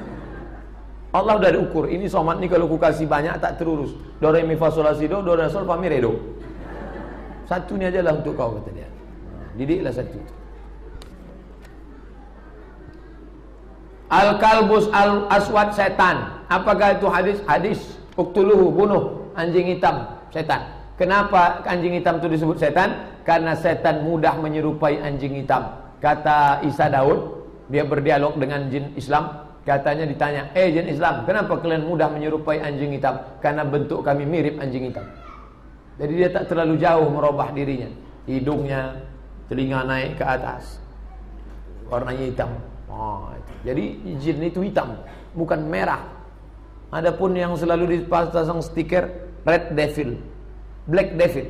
Allah udah diukur. Ini somat nih kalau ku kasih banyak tak terurus. Do re mi fa sol la si do re sol fa mi re do. 1 ni aja lah untuk kau, kata dia. Didiklah 1. Al-kalbus al-aswad setan. Apakah itu hadis? Hadis. Uktuluhu, bunuh anjing hitam, setan. Kenapa anjing hitam itu disebut setan? Karena setan mudah menyerupai anjing hitam. Kata Isa Daud, dia berdialog dengan jin Islam. Katanya ditanya, jin Islam, kenapa kalian mudah menyerupai anjing hitam? Karena bentuk kami mirip anjing hitam. Jadi dia tak terlalu jauh merubah dirinya. Hidungnya, telinga naik ke atas, warnanya hitam. Jadi jin itu hitam, bukan merah. Adapun yang selalu dipasang stiker Red Devil, Black Devil,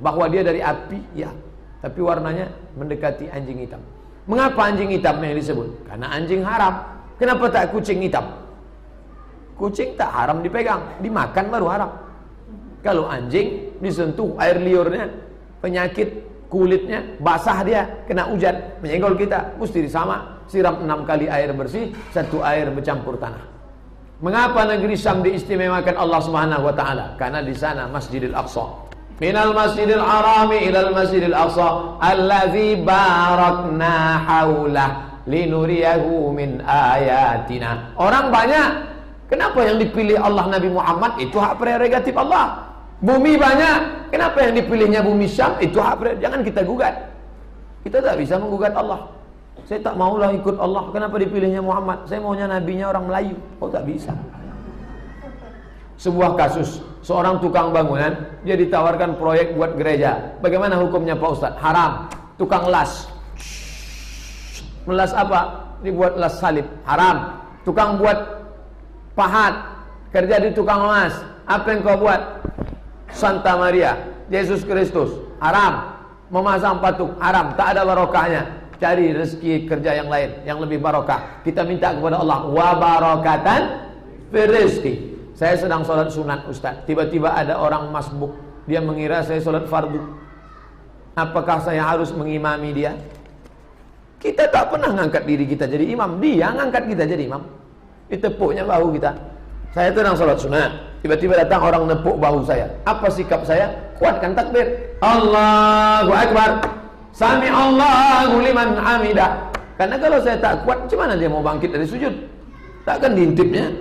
bahwa dia dari api, ya, tapi warnanya mendekati anjing hitam. Mengapa anjing hitam yang disebut? Karena anjing haram. Kenapa tak kucing hitam? Kucing tak haram dipegang, dimakan baru haram. Kalau anjing disentuh air liurnya, penyakit kulitnya basah, dia kena hujan menyenggol kita, mesti disama, siram 6 kali air bersih, 1 air bercampur tanah. Mengapa negeri Syam diistimewakan Allah Subhanahu wa taala? Karena di sana Masjidil Aqsa. Minal Masjidil Harami ilal Masjidil Aqsa allazi barakna haulah linuriyahu min ayatina. Orang banyak. Kenapa yang dipilih Allah Nabi Muhammad? Itu hak prerogatif Allah. Bumi banyak. Kenapa yang dipilihnya bumi Syam? Itu hak prerogatif. Jangan kita gugat. Kita tak bisa menggugat Allah. Saya tak maulah ikut Allah. Kenapa dipilihnya Muhammad? Saya maunya nabinya orang Melayu. Oh, tak bisa. Sebuah kasus, seorang tukang bangunan, dia ditawarkan proyek buat gereja. Bagaimana hukumnya Pak Ustaz? Haram. Tukang las. Melas apa? Dibuat las salib. Haram. Tukang buat pahat, kerja di tukang emas. Apa yang kau buat? Santa Maria, Yesus Kristus. Haram. Memasang patung. Haram. Tak ada barokahnya. Cari rezeki kerja yang lain, yang lebih barokah. Kita minta kepada Allah, wa barakatan fir rizqi. Saya sedang sholat sunat Ustaz, tiba-tiba ada orang masbuk, dia mengira saya sholat fardu. Apakah saya harus mengimami dia? Kita tak pernah ngangkat diri kita jadi imam, dia ngangkat kita jadi imam. Ditepuknya bahu kita. Saya sedang sholat sunat, tiba-tiba datang orang nepuk bahu saya. Apa sikap saya? Kuatkan takbir, Allahu Akbar, Sami Allahu liman hamidah. Karena kalau saya tak kuat, macam mana dia mau bangkit dari sujud? Takkan diintipnya.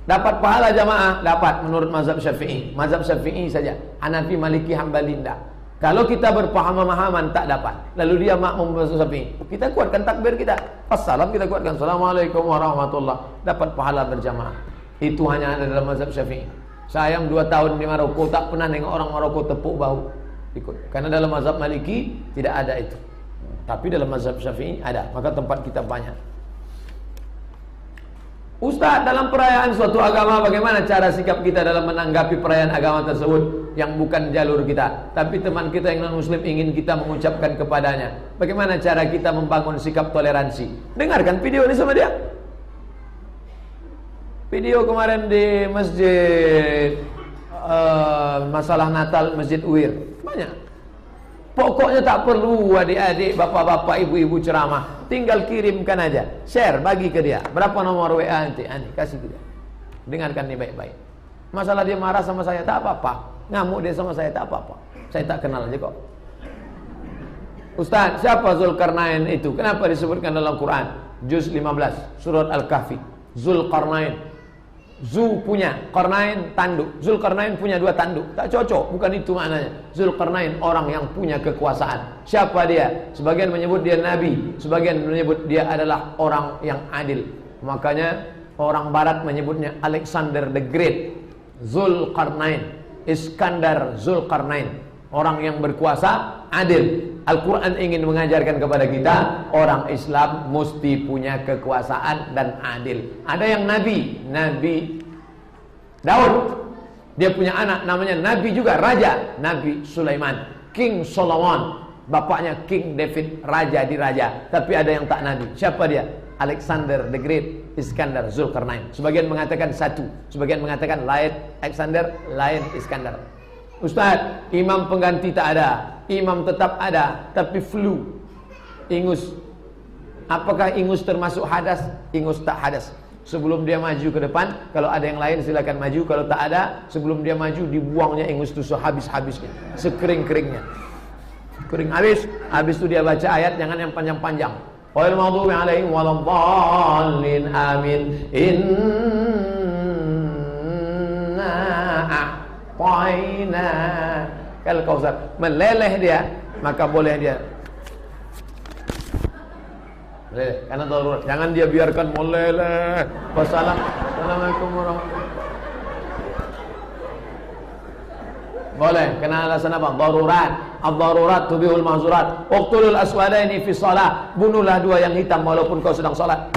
Dapat pahala jamaah? Dapat menurut mazhab Syafi'i. Mazhab Syafi'i saja. Hanafi, Maliki, Hambali tidak. Kalau kita berpaham-pemahaman tak dapat. Lalu dia makmum mazhab Syafi'i. Kita kuatkan takbir kita. Assalam kita kuatkan. Assalamualaikum warahmatullah. Dapat pahala berjamaah. Itu hanya ada dalam mazhab Syafi'i. Sayang 2 tahun di Maroko tak pernah nengok orang Maroko tepuk bahu. Ikut. Karena dalam mazhab Maliki tidak ada itu. Tapi dalam mazhab Syafi'i ada. Maka tempat kita banyak. Ustaz, dalam perayaan suatu agama bagaimana cara sikap kita dalam menanggapi perayaan agama tersebut yang bukan jalur kita, tapi teman kita yang non-muslim ingin kita mengucapkan kepadanya? Bagaimana cara kita membangun sikap toleransi? Dengarkan video ini sama dia. Video kemarin di masjid masalah Natal Masjid Uir. Banyak. Pokoknya tak perlu adik-adik, bapak-bapak, ibu-ibu ceramah. Tinggal kirimkan aja. Share, bagi ke dia. Berapa nomor WA nanti? Kasih ke dia. Dengarkan ini baik-baik. Masalah dia marah sama saya, tak apa-apa. Ngamuk dia sama saya, tak apa-apa. Saya tak kenal aja kok. Ustaz, siapa Zulkarnain itu? Kenapa disebutkan dalam Quran? Juz 15, surat Al-Kahfi. Zulkarnain. Zu punya, Qarnain tanduk. Zulkarnain punya 2 tanduk. Tak cocok, bukan itu maknanya. Zulkarnain orang yang punya kekuasaan. Siapa dia? Sebagian menyebut dia nabi, sebagian menyebut dia adalah orang yang adil. Makanya orang barat menyebutnya Alexander the Great. Zulkarnain, Iskandar Zulkarnain, orang yang berkuasa, adil. Al-Quran ingin mengajarkan kepada kita, orang Islam mesti punya kekuasaan dan adil. Ada yang nabi, Nabi Daud, dia punya anak namanya nabi juga, raja, Nabi Sulaiman. King Solomon, bapaknya King David, raja di raja. Tapi ada yang tak nabi. Siapa dia? Alexander the Great, Iskandar Zulkarnain. Sebagian mengatakan satu, sebagian mengatakan lain Alexander, lain Iskandar. Ustaz, imam pengganti tak ada, imam tetap ada, tapi flu, ingus. Apakah ingus termasuk hadas? Ingus tak hadas. Sebelum dia maju ke depan, kalau ada yang lain silakan maju. Kalau tak ada, sebelum dia maju dibuangnya ingus itu sehabis-habisnya, sekering-keringnya. Kering habis, habis itu dia baca ayat, jangan yang panjang-panjang. Wal maghdubi alaihim waladhdallin amin. Poina kalau Kautsar meleleh dia, maka boleh dia meleleh karena darurat. Jangan dia biarkan meleleh. Wassalamualaikum warahmatullahi wabarakatuh. Boleh, kena alasan apa? Darurat. Ad-darurat tubihul mahzurat. Uqtulul aswadaini fi shalah. Bunuhlah 2 yang hitam walaupun kau sedang salat.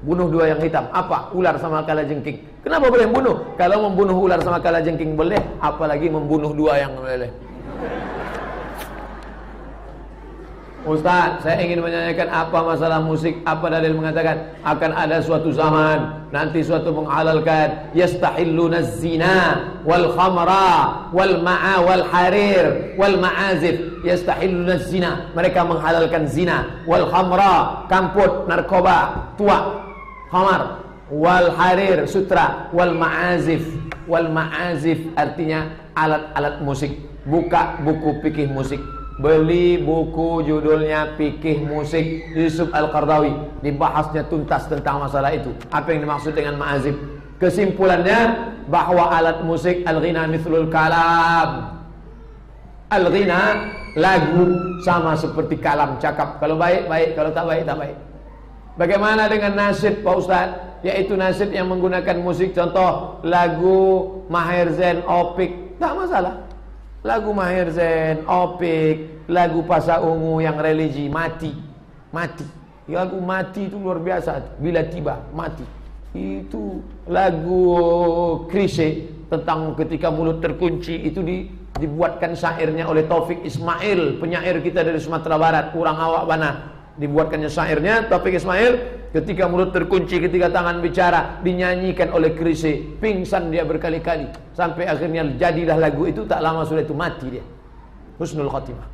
Bunuh 2 yang hitam. Apa? Ular sama kalajengking. Kenapa boleh bunuh? Kalau membunuh ular sama kalajengking boleh, apalagi membunuh 2 yang meleleh. Ustaz, saya ingin menanyakan apa masalah musik? Apa dalil mengatakan akan ada suatu zaman nanti suatu menghalalkan yastahilluna zina wal khamra wal ma'a wal harir wal ma'azif. Yastahilluna zina, mereka menghalalkan zina, wal khamra, kamput, narkoba, tuak, khamar, wal harir, sutra, wal ma'azif. Wal ma'azif artinya alat-alat musik. Buka buku fikih musik, beli buku judulnya Fikih Musik Yusuf Al-Qardawi, dibahasnya tuntas tentang masalah itu. Apa yang dimaksud dengan ma'azif? Kesimpulannya bahwa alat musik al-ghina mithlul kalam. Al-ghina, lagu, sama seperti kalam, cakap. Kalau baik, baik. Kalau tak baik, tak baik. Bagaimana dengan nasyid Pak Ustaz? Yaitu nasyid yang menggunakan musik. Contoh lagu Maher Zain Opik, tak masalah. Lagu Maher Zain Opik, lagu Pasa Ungu yang religi, mati. Lagu mati itu luar biasa. Bila tiba, mati. Itu lagu Krisye tentang ketika mulut terkunci, itu dibuatkan syairnya oleh Taufik Ismail, penyair kita dari Sumatera Barat, Urang Awak Bana. Dibuatkannya syairnya Taufik Ismail, ketika mulut terkunci, ketika tangan bicara, dinyanyikan oleh Krisye. Pingsan dia berkali-kali sampai akhirnya jadilah lagu itu. Tak lama sudah itu mati dia. Husnul Khotimah.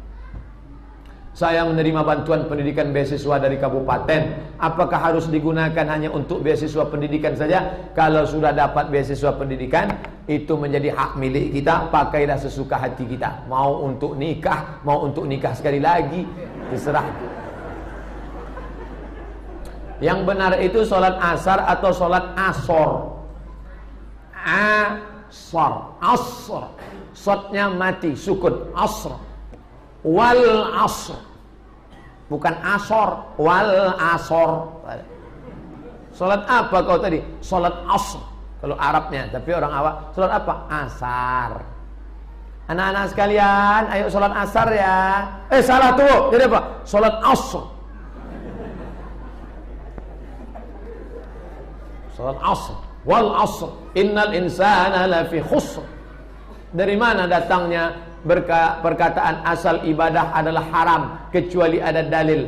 Saya menerima bantuan pendidikan beasiswa dari kabupaten. Apakah harus digunakan hanya untuk beasiswa pendidikan saja? Kalau sudah dapat beasiswa pendidikan, itu menjadi hak milik kita. Pakailah sesuka hati kita. Mau untuk nikah, mau untuk nikah sekali lagi, terserah. Yang benar itu sholat asar atau sholat asor? Asr. Shotnya mati, sukun. Asr. Wal asr. Bukan asor, wal asor. Sholat apa kau tadi? Sholat asr. Kalau Arabnya, tapi orang awak sholat apa? Asar. Anak-anak sekalian, ayo sholat asar ya. Salah tuh. Jadi apa? Sholat asr. Sholat asr. Wal asr. Innal insana lafi khusr. Dari mana datangnya perkataan asal ibadah adalah haram kecuali ada dalil?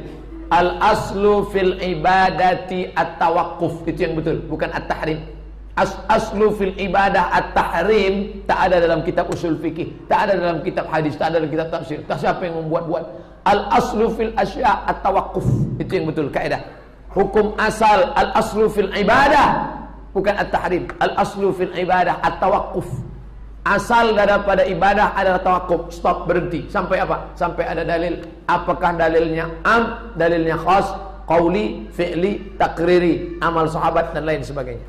Al aslu fil ibadati at-tawaqquf. Itu yang betul, bukan at-tahrim. Aslu fil ibadah at-tahrim tak ada dalam kitab usul fikih, tak ada dalam kitab hadis, tak ada dalam kitab tafsir. Tak siapa yang membuat-buat. Al-aslu fil asya' at-tawaqquf. Itu yang betul kaidah. Hukum asal al-aslu fil ibadah bukan at-tahrim. Al-aslu fil ibadah at-tawaqquf. Asal daripada ibadah adalah tawakuf, stop, berhenti. Sampai apa? Sampai ada dalil. Apakah dalilnya am, dalilnya khas, qauli, fi'li, takriri, amal sahabat dan lain sebagainya.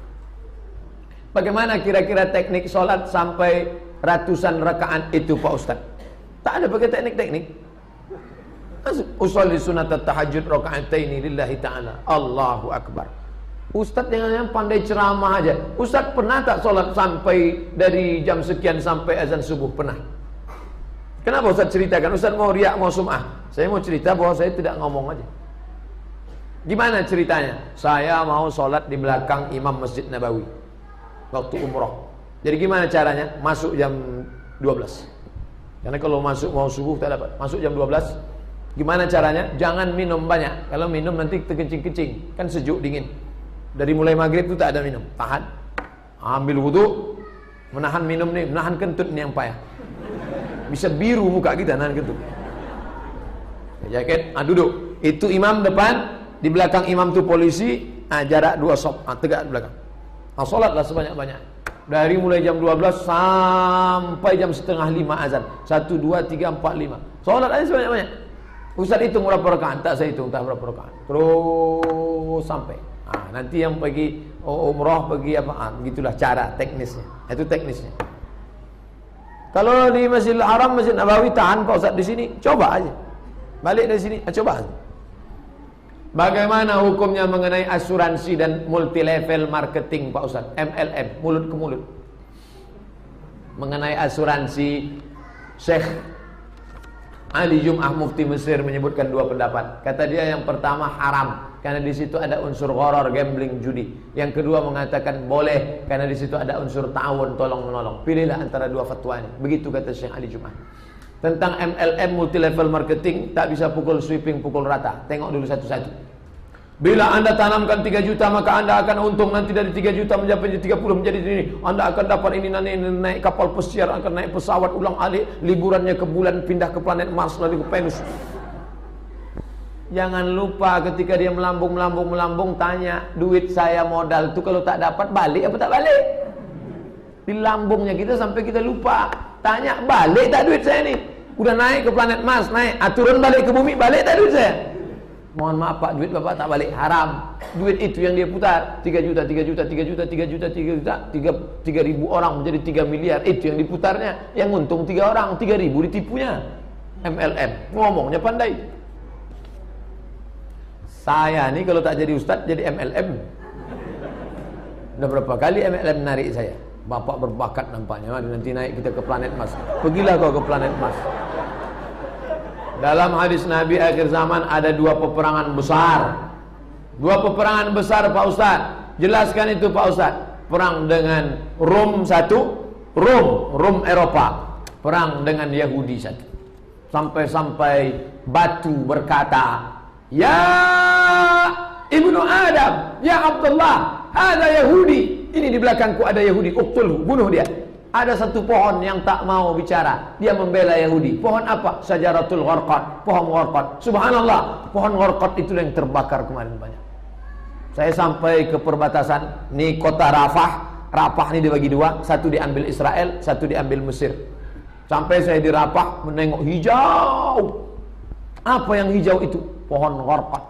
Bagaimana kira-kira teknik solat sampai ratusan rakaat itu Pak Ustaz? Tak ada pakai teknik-teknik. Usolli sunat tahajud raka'ataini lillahi ta'ala. Allahu Akbar. Ustaz yang pandai ceramah aja. Ustaz pernah tak solat sampai dari jam sekian sampai azan subuh? Pernah. Kenapa Ustaz ceritakan? Ustaz mau riak, mau sum'ah. Saya mau cerita bahwa saya tidak ngomong aja. Gimana ceritanya? Saya mau solat di belakang imam Masjid Nabawi waktu umroh. Jadi gimana caranya? Masuk jam 12. Karena kalau masuk mau subuh tak dapat. Masuk jam 12. Gimana caranya? Jangan minum banyak. Kalau minum nanti terkencing-kencing. Kan sejuk dingin. Dari mulai maghrib itu tak ada minum. Tahan. Ambil wudu. Menahan minum nih. Menahan kentut nih yang payah. Bisa biru muka kita nahan kentut. Jaket. Duduk. Itu imam depan. Di belakang imam tu polisi. Jarak 2 sop. Tegak di belakang. Solatlah sebanyak-banyak. Dari mulai jam 12 sampai jam setengah 5 azan. 1, 2, 3, 4, 5. Solat aja sebanyak-banyak. Ustaz hitung berapa rakaat? Tak saya hitung tak berapa rakaat. Terus sampai. Nanti yang pergi umrah pergi apa? Begitulah cara teknisnya. Itu teknisnya. Kalau di Masjidil Haram, Masjid Nabawi tahan Pak Ustaz di sini, coba aja. Balik dari sini, coba aja. Bagaimana hukumnya mengenai asuransi dan multi level marketing Pak Ustaz? MLM, mulut ke mulut. Mengenai asuransi, Syekh Ali Jum'ah Mufti Mesir menyebutkan 2 pendapat. Kata dia yang pertama haram karena di situ ada unsur gharar, gambling, judi. Yang kedua mengatakan boleh karena di situ ada unsur ta'awun, tolong menolong. Pilihlah antara 2 fatwa ini. Begitu kata Syekh Ali Jum'ah. Tentang MLM, multi level marketing, tak bisa pukul sweeping, pukul rata. Tengok dulu satu-satu. Bila anda tanamkan 3 juta, maka anda akan untung nanti dari 3 juta menjadi 30 menjadi ini. Anda akan dapat ini nanti, naik kapal pesiar, akan naik pesawat ulang alik, liburannya ke bulan, pindah ke planet Mars, lalu ke Venus. Jangan lupa ketika dia melambung, tanya, duit saya modal itu kalau tak dapat balik apa tak balik? Di lambungnya kita sampai kita lupa. Tanya, balik tak duit saya ni? Udah naik ke planet Mars, naik, turun balik ke bumi, balik tak duit saya? Mohon maaf Pak, duit Bapak tak balik, haram. Duit itu yang dia putar 3 juta, 3 juta, 3 juta, 3 juta, 3 juta, 3.000 orang menjadi 3 miliar. Itu yang diputarnya. Yang untung 3 orang, 3.000 ditipunya. MLM, ngomongnya pandai. Saya nih kalau tak jadi ustaz jadi MLM. Udah berapa kali MLM narik saya. Bapak berbakat nampaknya, nanti naik kita ke planet Mars. Pergilah kau ke planet Mars. Dalam hadis Nabi akhir zaman ada 2 peperangan besar. 2 peperangan besar Pak Ustaz. Jelaskan itu Pak Ustaz. Perang dengan Rom satu, Rom Eropa. Perang dengan Yahudi satu. Sampai-sampai batu berkata, "Ya Ibnu Adam, ya Abdullah, ada Yahudi. Ini di belakangku ada Yahudi. Uqtulhu, bunuh dia." Ada satu pohon yang tak mau bicara. Dia membela Yahudi. Pohon apa? Syajaratul Gharqad. Pohon Gharqad. Subhanallah. Pohon Gharqad itu yang terbakar kemarin banyak. Saya sampai ke perbatasan. Ini kota Rafah. Rafah ini dibagi 2. Satu diambil Israel, satu diambil Mesir. Sampai saya di Rafah menengok hijau. Apa yang hijau itu? Pohon Gharqad.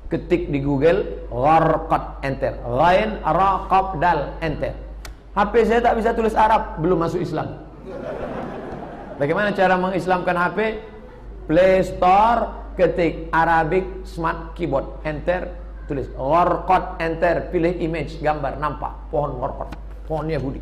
Ketik di Google Gharqad, enter. Ghain, ra, qaf, dal, enter. HP saya tak bisa tulis Arab, belum masuk Islam. Bagaimana cara mengislamkan HP? Play Store, ketik Arabic Smart Keyboard, enter, tulis Gharqad, enter, pilih image, gambar, nampak pohon Gharqad, pohon Yahudi.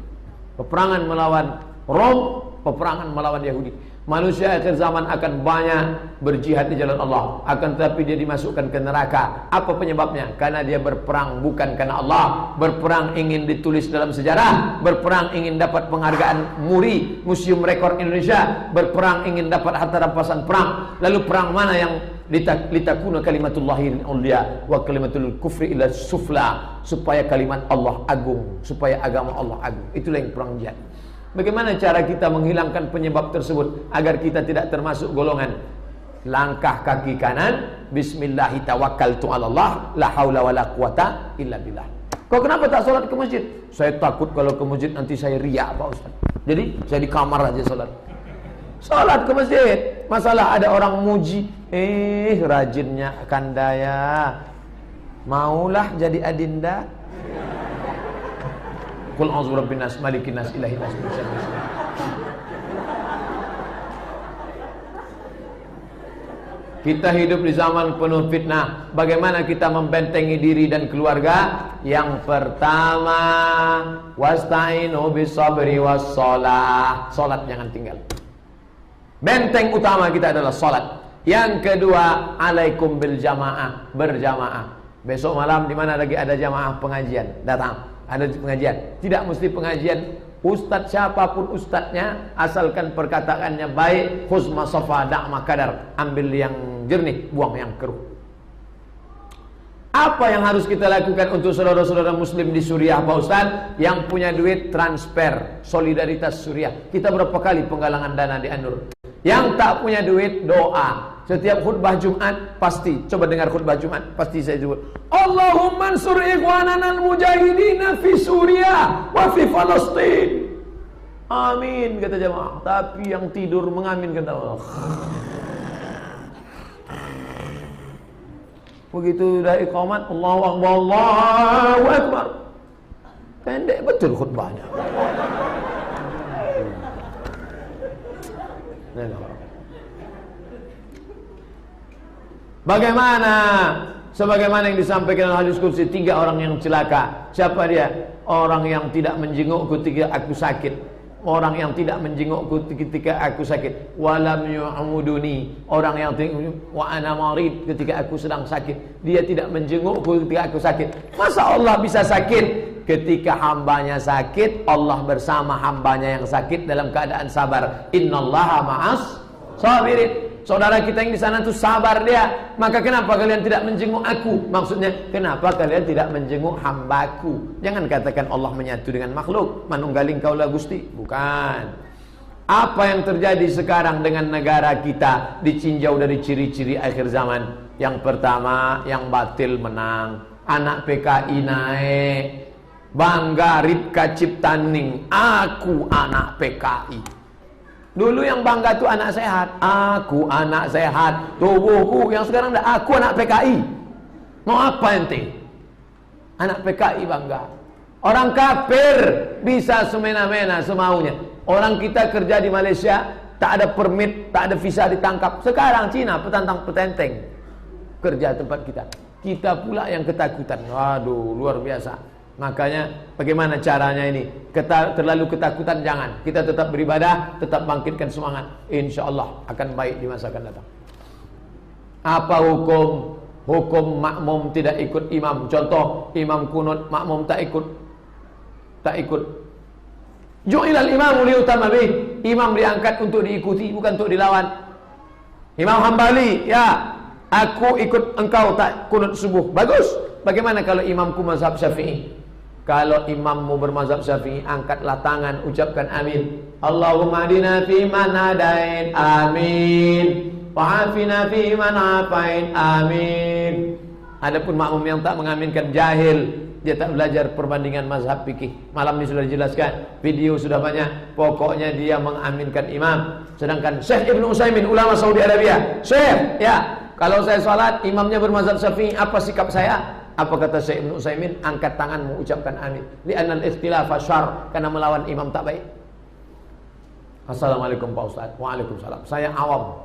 Peperangan melawan Rom peperangan melawan Yahudi. Manusia akhir zaman akan banyak berjihad di jalan Allah, akan tetapi dia dimasukkan ke neraka. Apa penyebabnya? Karena dia berperang bukan karena Allah, berperang ingin ditulis dalam sejarah, berperang ingin dapat penghargaan MURI, Museum Rekor Indonesia, berperang ingin dapat harta rampasan perang. Lalu perang mana yang litakuna kalimatullahi ulia wa kalimatul kufri ila sufla, supaya kalimat Allah agung, supaya agama Allah agung. Itulah yang perang jihad. Bagaimana cara kita menghilangkan penyebab tersebut agar kita tidak termasuk golongan langkah kaki kanan, bismillahi tawakkaltu 'alallah, la haula wala quwata illa billah. Kau kenapa tak sholat ke masjid? Saya takut kalau ke masjid nanti saya riak, Pak Ustaz. Jadi saya di kamar aja sholat. Sholat ke masjid. Masalah ada orang muji, rajinnya Kandaya, maulah jadi adinda. Qul a'udzu birabbin nas, malikin nas, ilahin nas. Kita hidup di zaman penuh fitnah. Bagaimana kita membentengi diri dan keluarga? Yang pertama, wasta'inu bisabri wassalah. Salat jangan tinggal. Benteng utama kita adalah salat. Yang kedua, alaikum bil jamaah, berjamaah. Besok malam di mana lagi ada jamaah pengajian, datang. Ada pengajian, tidak mesti pengajian ustadz siapapun ustadznya, asalkan perkataannya baik, khuzma safa da'ma kadar, ambil yang jernih, buang yang keruh. Apa yang harus kita lakukan untuk saudara-saudara muslim di Suriah, Pak Ustaz? Yang punya duit transfer, solidaritas Suriah. Kita berapa kali penggalangan dana di An-Nur. Yang tak punya duit, doa. Setiap khutbah Jumat pasti, coba dengar khutbah Jumat, pasti saya sebut, Allahumma ansur ikhwanana al-mujahidina fi Suriah wa fi Palestin. Amin kata jemaah. Tapi yang tidur mengamin kata Allah. Begitu dah iqamat, Allahu Akbar, Allahu Akbar. Pendek betul khutbahnya. Bagaimana? Sebagaimana yang disampaikan dalam hadis qudsi, 3 orang yang celaka. Siapa dia? Orang yang tidak menjengukku ketika aku sakit. Orang yang tidak menjengukku ketika aku sakit. Walam yu'amuduni. Orang yang wa ana marid, ketika aku sedang sakit. Dia tidak menjengukku ketika aku sakit. Masa Allah bisa sakit? Ketika hambanya sakit, Allah bersama hambanya yang sakit dalam keadaan sabar. Innallaha ma'as sabirin. Saudara kita yang di sana tuh sabar dia. Maka kenapa kalian tidak menjenguk aku? Maksudnya, kenapa kalian tidak menjenguk hambaku? Jangan katakan Allah menyatu dengan makhluk. Manunggaling kaulah Gusti. Bukan. Apa yang terjadi sekarang dengan negara kita dicinjau dari ciri-ciri akhir zaman? Yang pertama, yang batil menang. Anak PKI naik. Bangga Ripka Ciptaning, aku anak PKI. Dulu yang bangga tuh anak sehat. Aku anak sehat, tubuhku. Yang sekarang dah aku anak PKI. Mau apa ente? Anak PKI bangga. Orang kafir bisa semena-mena semaunya. Orang kita kerja di Malaysia, tak ada permit, tak ada visa, ditangkap. Sekarang Cina petantang petenteng kerja tempat kita. Kita pula yang ketakutan. Waduh, luar biasa. Makanya bagaimana caranya ini? Terlalu ketakutan jangan. Kita tetap beribadah, tetap bangkitkan semangat. Insya Allah akan baik di masa akan datang. Apa hukum? Hukum makmum tidak ikut imam. Contoh, imam kunut, makmum tak ikut. Ju'ilal imamu liutama bih. Imam diangkat untuk diikuti, bukan untuk dilawan. Imam Hambali, ya, aku ikut engkau tak kunut subuh. Bagus. Bagaimana kalau imamku mazhab Syafi'i? Kalau imammu bermazhab Syafi'i, angkatlah tangan, ucapkan amin. Allahumma adina fi man hadain, amin. Wa afina fi man afain, amin. Adapun makmum yang tak mengaminkan, jahil, dia tak belajar perbandingan mazhab fikih. Malam ini sudah dijelaskan, video sudah banyak. Pokoknya dia mengaminkan imam. Sedangkan Syekh Ibnu Utsaimin, ulama Saudi Arabia, Syekh, ya, kalau saya salat, imamnya bermazhab Syafi'i, apa sikap saya? Apa kata Syekh Ibnu Utsaimin? Angkat tanganmu, ucapkan amin. Li'annal ikhtilafa syarr, karena melawan imam tak baik. Assalamualaikum Pak Ustaz. Waalaikumsalam. Saya awam,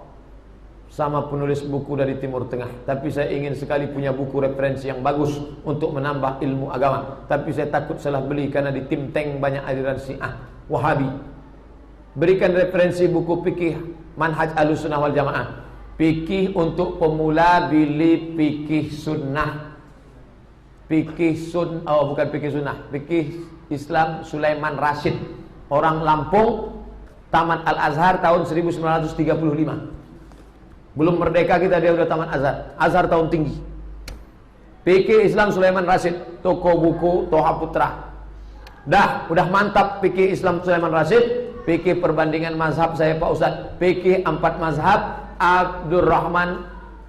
sama penulis buku dari Timur Tengah, tapi saya ingin sekali punya buku referensi yang bagus untuk menambah ilmu agama. Tapi saya takut salah beli karena di tim tank banyak aliran Syiah, Wahabi. Berikan referensi buku fikih manhaj Ahlussunnah wal Jamaah. Fikih untuk pemula, beli fikih sunnah. Fikih bukan fikih sunnah, fikih Islam Sulaiman Rasyid, orang Lampung, tamat Al-Azhar tahun 1935. Belum merdeka kita dia udah tamat Azhar. Azhar tahun tinggi. Fikih Islam Sulaiman Rasyid, toko buku Toha Putra. Udah mantap fikih Islam Sulaiman Rasyid. Fikih perbandingan mazhab saya Pak Ustadz. Fikih 4 mazhab Abdurrahman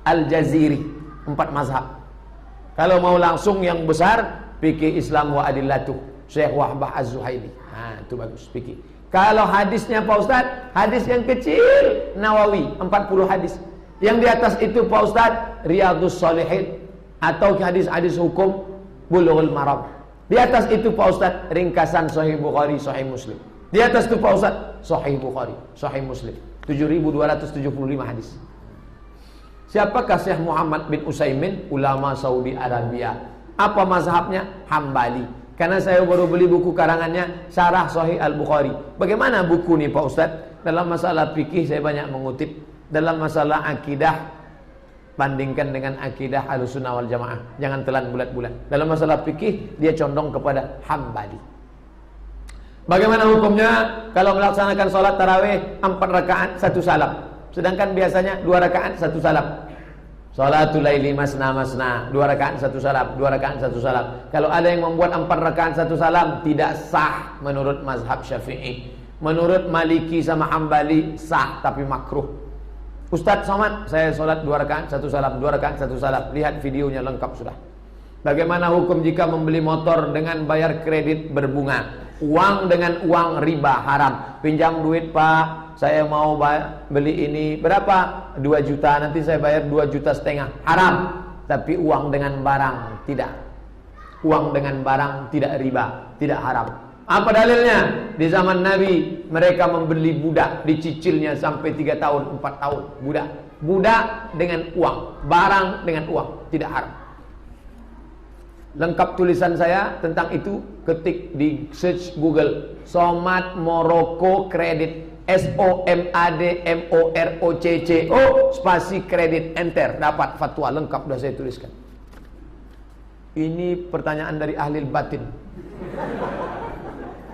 Al-Jaziri, 4 mazhab. Kalau mau langsung yang besar, fikih Islam wa adillatuh, Syekh Wahbah Az-Zuhaili. Nah, itu bagus fikih. Kalau hadisnya Pak Ustadz, hadis yang kecil Nawawi, 40 hadis. Yang di atas itu Pak Ustadz, Riyadhus Shalihin atau hadis-hadis hukum Bulughul Maram. Di atas itu Pak Ustadz, ringkasan Sahih Bukhari, Sahih Muslim. Di atas itu Pak Ustadz, Sahih Bukhari, Sahih Muslim. 7.275 hadis. Siapakah Syekh Muhammad bin Utsaimin? Ulama Saudi Arabia. Apa mazhabnya? Hambali. Karena saya baru beli buku karangannya Syarah Sahih Al-Bukhari. Bagaimana buku nih Pak Ustadz? Dalam masalah fikih saya banyak mengutip. Dalam masalah akidah, bandingkan dengan akidah Ahlussunnah wal Jamaah. Jangan telan bulat-bulat. Dalam masalah fikih dia condong kepada Hambali. Bagaimana hukumnya kalau melaksanakan sholat tarawih 4 rakaat 1 salam, sedangkan biasanya 2 rakaat 1 salam? Sholatul laili masna masna, 2 rakaat 1 salam, 2 rakaat 1 salam. Kalau ada yang membuat 4 rakaat 1 salam, tidak sah menurut mazhab Syafi'i. Menurut Maliki sama Hambali sah tapi makruh. Ustadz Somad, saya sholat 2 rakaat 1 salam, 2 rakaat 1 salam. Lihat videonya lengkap sudah. Bagaimana hukum jika membeli motor dengan bayar kredit berbunga? Uang dengan uang riba haram. Pinjam duit Pak, saya mau beli ini berapa? 2 juta, nanti saya bayar 2,5 juta. Haram. Tapi uang dengan barang tidak. Uang dengan barang tidak riba, tidak haram. Apa dalilnya? Di zaman Nabi mereka membeli budak, dicicilnya sampai 3 tahun, 4 tahun. Budak dengan uang, barang dengan uang, tidak haram. Lengkap tulisan saya tentang itu, ketik di search Google Somad Morocco Kredit, SOMADMOROCCO spasi kredit, enter, dapat fatwa lengkap sudah saya tuliskan. Ini pertanyaan dari ahli batin.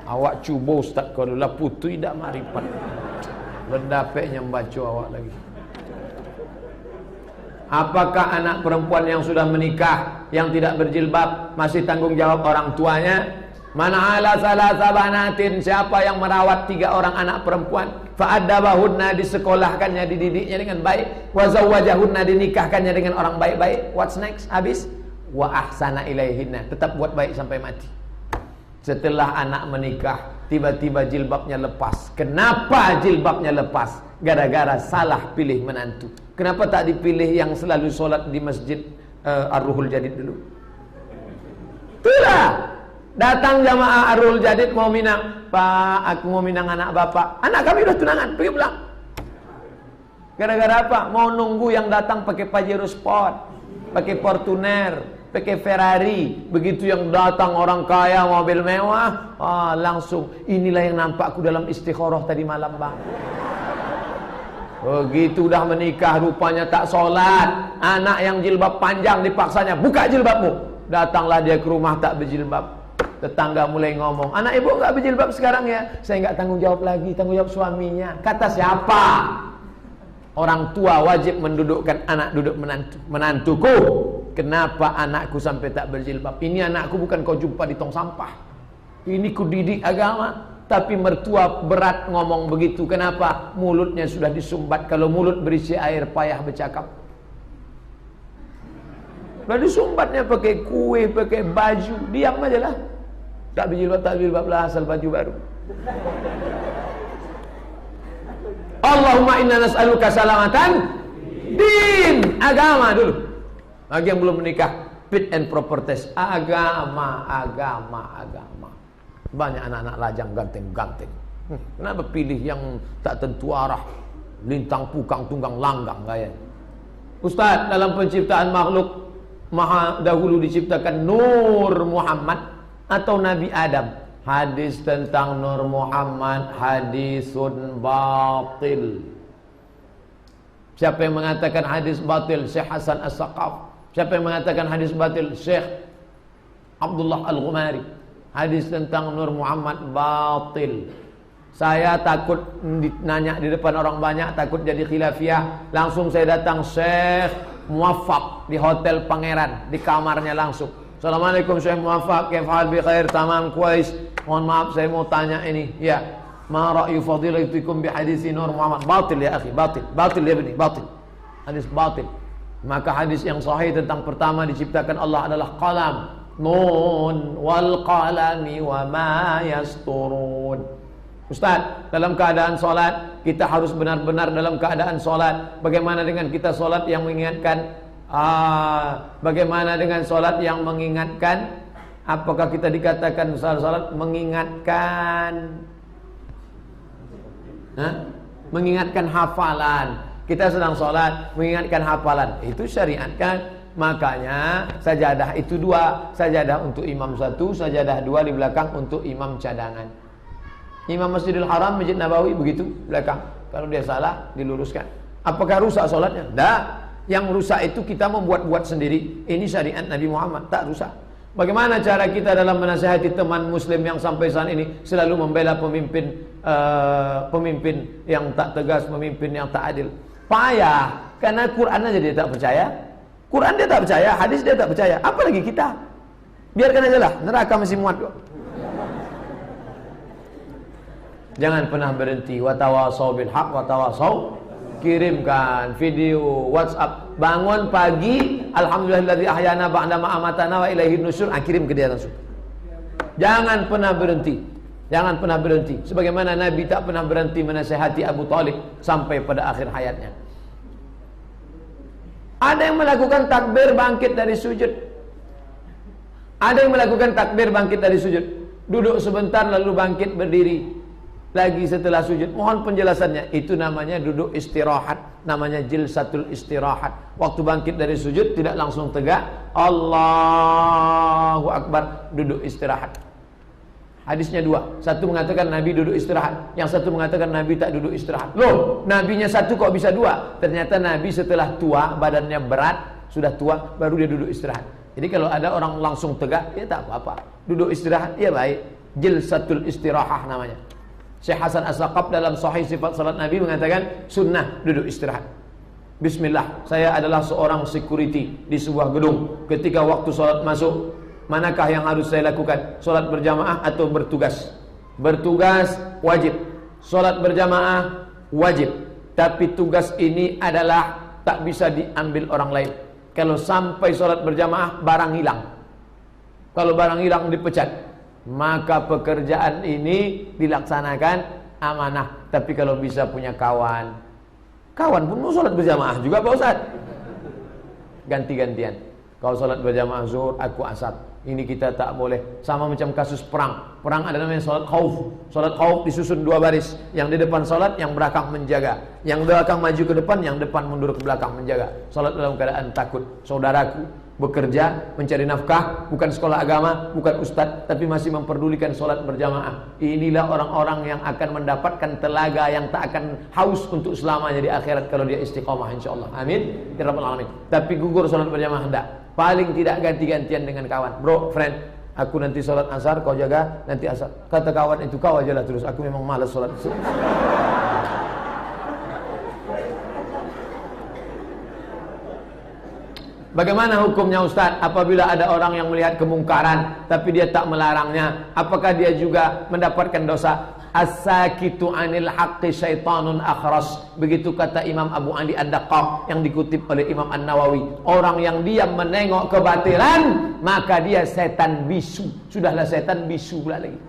Awak cuba Ustaz kalau lah putu tidak marifat. Ledapeknya membaca awak lagi. Apakah anak perempuan yang sudah menikah yang tidak berjilbab masih tanggung jawab orang tuanya? Mana ala salasa banatin, siapa yang merawat 3 orang anak perempuan, fa'addabahunna, disekolahkannya, dididiknya dengan baik, wa zawwajahunna, dinikahkannya dengan orang baik-baik. What's next? Habis wa ahsana ilaihinna, tetap buat baik sampai mati. Setelah anak menikah, tiba-tiba jilbabnya lepas. Kenapa jilbabnya lepas? Gara-gara salah pilih menantu. Kenapa tak dipilih yang selalu sholat di masjid Ar-Ruhul Jadid dulu? Itulah. Datang jamaah Ar-Ruhul Jadid mau minang. Pak, aku mau minang anak bapak. Anak kami udah tunangan, pergi pulang. Gara-gara apa? Mau nunggu yang datang pakai Pajero Sport, pakai Fortuner, pakai Ferrari. Begitu yang datang orang kaya, mobil mewah, langsung. Inilah yang nampakku dalam istikharah tadi malam bang. Begitu udah menikah rupanya tak sholat. Anak yang jilbab panjang dipaksanya, buka jilbabmu. Datanglah dia ke rumah tak berjilbab. Tetangga mulai ngomong, anak ibu gak berjilbab sekarang ya. Saya gak tanggung jawab lagi, tanggung jawab suaminya. Kata siapa? Orang tua wajib mendudukkan anak duduk menantu. Menantuku, kenapa anakku sampai tak berjilbab? Ini anakku bukan kau jumpa di tong sampah. Ini ku didik agama. Tapi mertua berat ngomong begitu. Kenapa? Mulutnya sudah disumbat. Kalau mulut berisi air payah bercakap. Sudah disumbatnya pakai kue, pakai baju. Diam aja lah. Tak berjilbab lah, asal baju baru. Allahumma inna nas'aluka salamatan din, agama dulu. Bagi yang belum menikah, fit and proper test. Agama. Banyak anak-anak lajang ganteng-ganteng. Kenapa pilih yang tak tentu arah, lintang pukang tunggang langgang gaya? Ustaz, dalam penciptaan makhluk maha dahulu diciptakan Nur Muhammad atau Nabi Adam? hadis tentang Nur Muhammad hadisun batil. Siapa yang mengatakan hadis batil? Syekh Hasan As-Saqaf. Siapa yang mengatakan hadis batil? Syekh Abdullah Al-Ghumari. Hadis tentang Nur Muhammad batil. Saya takut nanya di depan orang banyak, takut jadi khilafiyah. Langsung saya datang Syekh Muwaffaq di Hotel Pangeran, di kamarnya langsung. Assalamualaikum Syekh Muwaffaq, kaifal bi khair, tamam kuais. Mohon maaf saya mau tanya ini. Ya, ma ra'yu fadilatikum bi hadisi Nur Muhammad? Batil ya akhi, batil. Batil ya bani, batil. Hadis batil. Maka hadis yang sahih tentang pertama diciptakan Allah adalah qalam. Nun wal qalami wa ma yasturun. Ustaz, dalam keadaan solat kita harus benar-benar dalam keadaan solat. Bagaimana dengan kita solat yang mengingatkan? Bagaimana dengan solat yang mengingatkan? Apakah kita dikatakan solat mengingatkan? Mengingatkan hafalan. Kita sedang solat mengingatkan hafalan. Itu syariat kan? Makanya sajadah itu dua, sajadah untuk imam satu, sajadah dua di belakang untuk imam cadangan. Imam Masjidil Haram, Masjid Nabawi begitu belakang. Kalau dia salah diluruskan. Apakah rusak solatnya? Tidak. Yang rusak itu kita membuat-buat sendiri. Ini syariat Nabi Muhammad, tak rusak. Bagaimana cara kita dalam menasihati teman muslim yang sampai saat ini selalu membela pemimpin yang tak tegas, pemimpin yang tak adil? Payah, karena Quran aja dia tak percaya. Quran dia tak percaya, hadis dia tak percaya. Apalagi kita? Biarkan aja lah, neraka masih muat kok. Jangan pernah berhenti. Watawasau bil haq, watawasau. Kirimkan video WhatsApp. Bangun pagi, alhamdulillahilladzi ahyana ba'da ma amatana wa ilaihin nusyur. Kirim ke dia langsung. Jangan pernah berhenti. Jangan pernah berhenti. Sebagaimana Nabi tak pernah berhenti menasihati Abu Talib sampai pada akhir hayatnya. Ada yang melakukan takbir bangkit dari sujud. Ada yang melakukan takbir bangkit dari sujud. Duduk sebentar lalu bangkit berdiri lagi setelah sujud. Mohon penjelasannya. Itu namanya duduk istirahat. Namanya jilsatul istirahat. Waktu bangkit dari sujud tidak langsung tegak. Allahu Akbar. Duduk istirahat. Hadisnya dua. Satu mengatakan Nabi duduk istirahat. Yang satu mengatakan Nabi tak duduk istirahat. Loh, Nabinya satu kok bisa dua? Ternyata Nabi setelah tua, badannya berat, sudah tua, baru dia duduk istirahat. Jadi kalau ada orang langsung tegak, ya tak apa-apa. Duduk istirahat, ya baik. Jilsatul istirahah namanya. Syekh Hasan As-Saqaf dalam Sahih Sifat Salat Nabi mengatakan sunnah duduk istirahat. Bismillah, saya adalah seorang security di sebuah gedung. Ketika waktu salat masuk, manakah yang harus saya lakukan? Salat berjamaah atau bertugas? Bertugas wajib. Salat berjamaah wajib. Tapi tugas ini adalah tak bisa diambil orang lain. Kalau sampai salat berjamaah barang hilang. Kalau barang hilang dipecat. Maka pekerjaan ini dilaksanakan amanah. Tapi kalau bisa punya kawan, kawan pun mau sholat berjamaah juga Pak Ustaz. Ganti-gantian. Kau sholat berjamaah zuhur, aku asar. Ini kita tak boleh. Sama macam kasus perang. Perang ada namanya sholat khauf. Sholat khauf disusun dua baris. Yang di depan sholat, yang belakang menjaga. Yang belakang maju ke depan, yang depan mundur ke belakang menjaga. Sholat dalam keadaan takut. Saudaraku bekerja, mencari nafkah, bukan sekolah agama, bukan ustadz, tapi masih memperdulikan sholat berjamaah. Inilah orang-orang yang akan mendapatkan telaga yang tak akan haus untuk selamanya di akhirat kalau dia istiqomah insyaallah. Amin ya rabbal alamin. Tapi gugur sholat berjamaah hendak. Paling tidak ganti-gantian dengan kawan. Bro, friend, aku nanti sholat asar, kau jaga nanti asar. Kata kawan itu, kau ajalah terus. Aku memang malas sholat. Bagaimana hukumnya Ustaz apabila ada orang yang melihat kemungkaran tapi dia tak melarangnya? Apakah dia juga mendapatkan dosa? As-sakitu 'anil haqqi syaitanun akhras. Begitu kata Imam Abu Ali Ad-Daqqaq yang dikutip oleh Imam An-Nawawi. Orang yang diam menengok kebatilan, maka dia setan bisu. Sudahlah setan bisu pula lagi.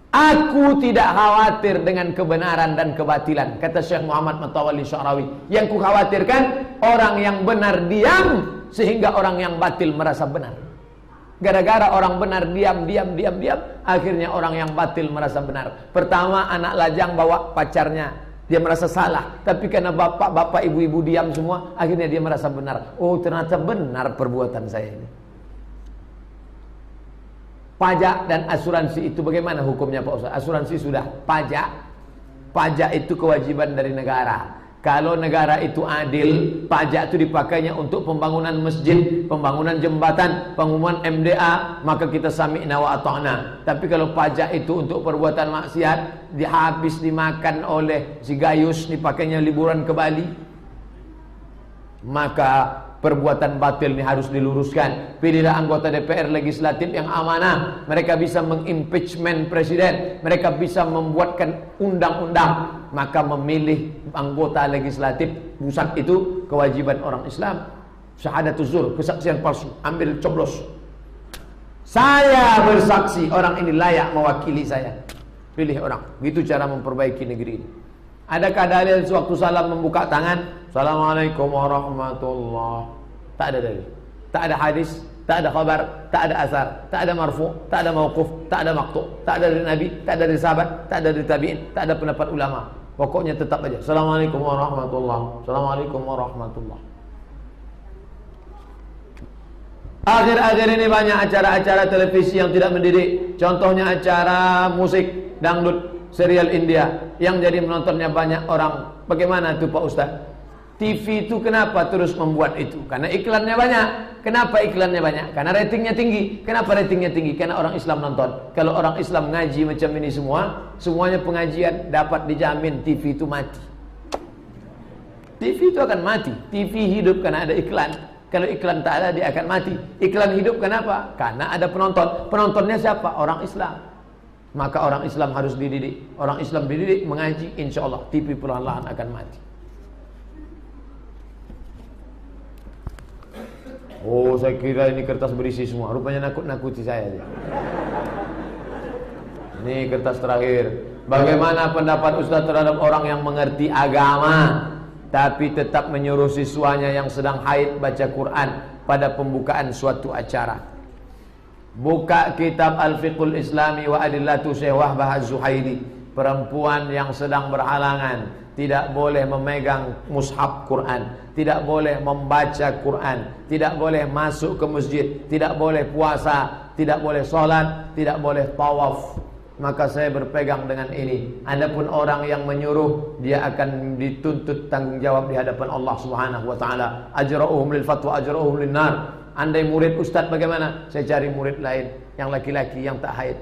Aku tidak khawatir dengan kebenaran dan kebatilan, kata Syekh Muhammad Mutawalli Sya'rawi. Yang ku khawatirkan orang yang benar diam sehingga orang yang batil merasa benar. Gara-gara orang benar diam, akhirnya orang yang batil merasa benar. Pertama anak lajang bawa pacarnya, dia merasa salah. Tapi karena bapak-bapak, ibu-ibu diam semua, akhirnya dia merasa benar. Oh, ternyata benar perbuatan saya ini. Pajak dan asuransi itu bagaimana hukumnya Pak Ustaz? Asuransi sudah, pajak itu kewajiban dari negara. Kalau negara itu adil, pajak itu dipakainya untuk pembangunan masjid, pembangunan jembatan, pengumuman MDA, maka kita sami'na wa ata'na. Tapi kalau pajak itu untuk perbuatan maksiat, dihabis dimakan oleh si gayus, dipakainya liburan ke Bali, maka perbuatan batil ini harus diluruskan. Pilihlah anggota DPR legislatif yang amanah. Mereka bisa mengimpeachment presiden, mereka bisa membuatkan undang-undang. Maka memilih anggota legislatif pusat itu kewajiban orang Islam. Syahadatuz zur, kesaksian palsu, ambil coblos. Saya bersaksi orang ini layak mewakili saya. Pilih orang. Begitu cara memperbaiki negeri ini. Adakah dalil sewaktu salam membuka tangan? Assalamualaikum warahmatullahi. Tak ada dalil. Tak ada hadis, tak ada khabar, tak ada asar, tak ada marfu, tak ada mauquf, tak ada maqtu, tak ada dari Nabi, tak ada dari sahabat, tak ada dari tabi'in, tak ada pendapat ulama. Pokoknya tetap aja. Assalamualaikum warahmatullahi. Assalamualaikum warahmatullahi. Akhir-akhir ini banyak acara-acara televisi yang tidak mendidik. Contohnya acara musik, dangdut, serial India yang jadi menontonnya banyak orang. Bagaimana itu Pak Ustaz? TV itu kenapa terus membuat itu? Karena iklannya banyak. Kenapa iklannya banyak? Karena ratingnya tinggi. Kenapa ratingnya tinggi? Karena orang Islam nonton. Kalau orang Islam ngaji macam ini semuanya pengajian, dapat dijamin TV itu mati. TV itu akan mati. TV hidup karena ada iklan. Kalau iklan tak ada, dia akan mati. Iklan hidup kenapa? Karena ada penonton. Penontonnya siapa? Orang Islam. Maka orang Islam harus dididik. Orang Islam dididik mengaji, insya Allah TV perlahan-lahan akan mati. Oh, saya kira ini kertas berisi semua. Rupanya nakut-nakuti saya dia. Ini kertas terakhir. Bagaimana pendapat Ustaz terhadap orang yang mengerti agama tapi tetap menyuruh siswanya yang sedang haid baca Quran pada pembukaan suatu acara? Buka kitab Al-Fiqhul Islami wa Adillatu Syekh Wahbah Az-Zuhaili. Perempuan yang sedang berhalangan tidak boleh memegang mushaf Quran, tidak boleh membaca Quran, tidak boleh masuk ke masjid, tidak boleh puasa, tidak boleh sholat, tidak boleh tawaf. Maka saya berpegang dengan ini. Adapun orang yang menyuruh, dia akan dituntut tanggung jawab di hadapan Allah Subhanahu wa taala. Ajra'uhum lil fatwa ajra'uhum lin nar. Andai murid ustaz bagaimana? Saya cari murid lain yang laki-laki yang tak haid.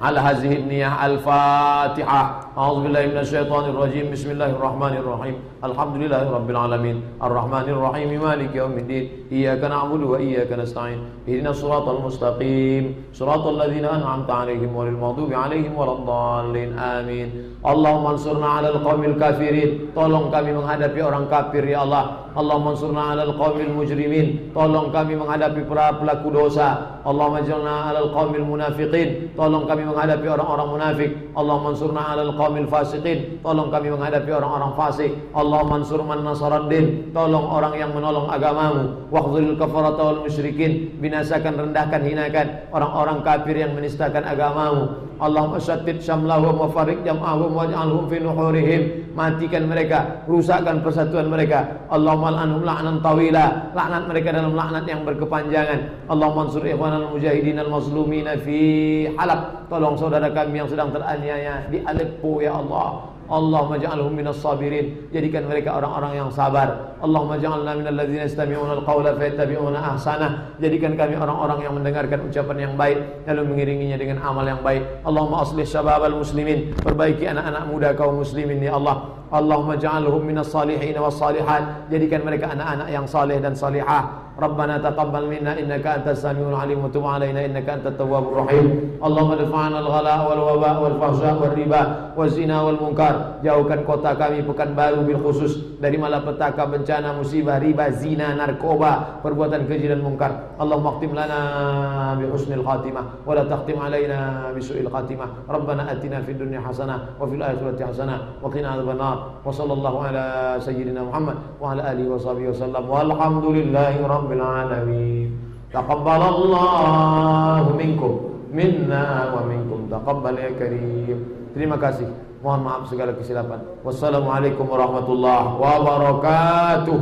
Ala hazihi niyah al-Fatihah. A'udzubillahi minasyaitonir rajim. Bismillahirrahmanirrahim. Alhamdulillahirabbil alamin. Arrahmanir rahim. Maliki yaumiddin. Iyyaka na'budu wa iyyaka nasta'in. Ihdinas siratal mustaqim. Siratal ladzina an'amta 'alaihim ghairil maghdubi 'alaihim waladdallin. Amin. Allahumma ansurna 'alal qaumil kafirin. Tolong kami menghadapi orang kafir ya Allah. Allahumma ansurna 'alal qaumil mujrimin. Tolong kami menghadapi para pelaku dosa. Allahumma ij'alna 'alal qaumil munafiqin. Tolong kami menghadapi orang-orang munafik. Allahumma ansurna 'alal qaumil fasiqin. Tolong kami menghadapi orang-orang fasik. Allahumma ansur man nasaraddin. Tolong orang yang menolong agamamu. Wakhzulil kafarata wal musyrikin. Binasakan, rendahkan, hinakan orang-orang kafir yang menistakan agamamu. Allahumma syattid syamlahum wa farik jam'ahum waj'alhum fi nuhurihim. Matikan mereka, rusakkan persatuan mereka. Allahumma al'anhum la'nan tawila. Laknat mereka dalam laknat yang berkepanjangan. Allahumma ansur ikhwanal mujahidin al-mazlumina fi Halab. Tolong saudara kami yang sedang teraniaya di Aleppo ya Allah. Allahumma ja'alhum minas sabirin. Jadikan mereka orang-orang yang sabar. Allahumma ja'alna minal ladzina yastami'una al-qawla fayattabi'una ahsanah. Jadikan kami orang-orang yang mendengarkan ucapan yang baik lalu mengiringinya dengan amal yang baik. Allahumma aslih syababal muslimin. Perbaiki anak-anak muda kaum muslimin ya Allah. Allahumma ja'alhum minas salihin was salihat. Jadikan mereka anak-anak yang saleh dan salihah. Rabbana taqabbal minna innaka antas samiul alim wa tub alaina innaka antat tawwabur rahim. Allahumma dafa'na al-ghala wal waba wal fahsya wal riba waz zina wal munkar. Jauhkan kota kami Pekanbaru bil khusus dari malapetaka, bencana, musibah, riba, zina, narkoba, perbuatan keji dan mungkar. Allahumma khtim lana bi husnil khatimah wa la takhtim alaina bi su'il khatimah. Rabbana atina fid dunya hasanah wa fil akhirati hasanah wa qina adzabannar. Wa sallallahu ala sayyidina Muhammad wa ala alihi wa sahbihi wasallam. Walhamdulillahi rabbil alamin. Taqabbalallahu minkum minna wa minkum taqabbal ya karim. Terima kasih. Mohon maaf segala kesilapan. Wassalamualaikum warahmatullahi wabarakatuh.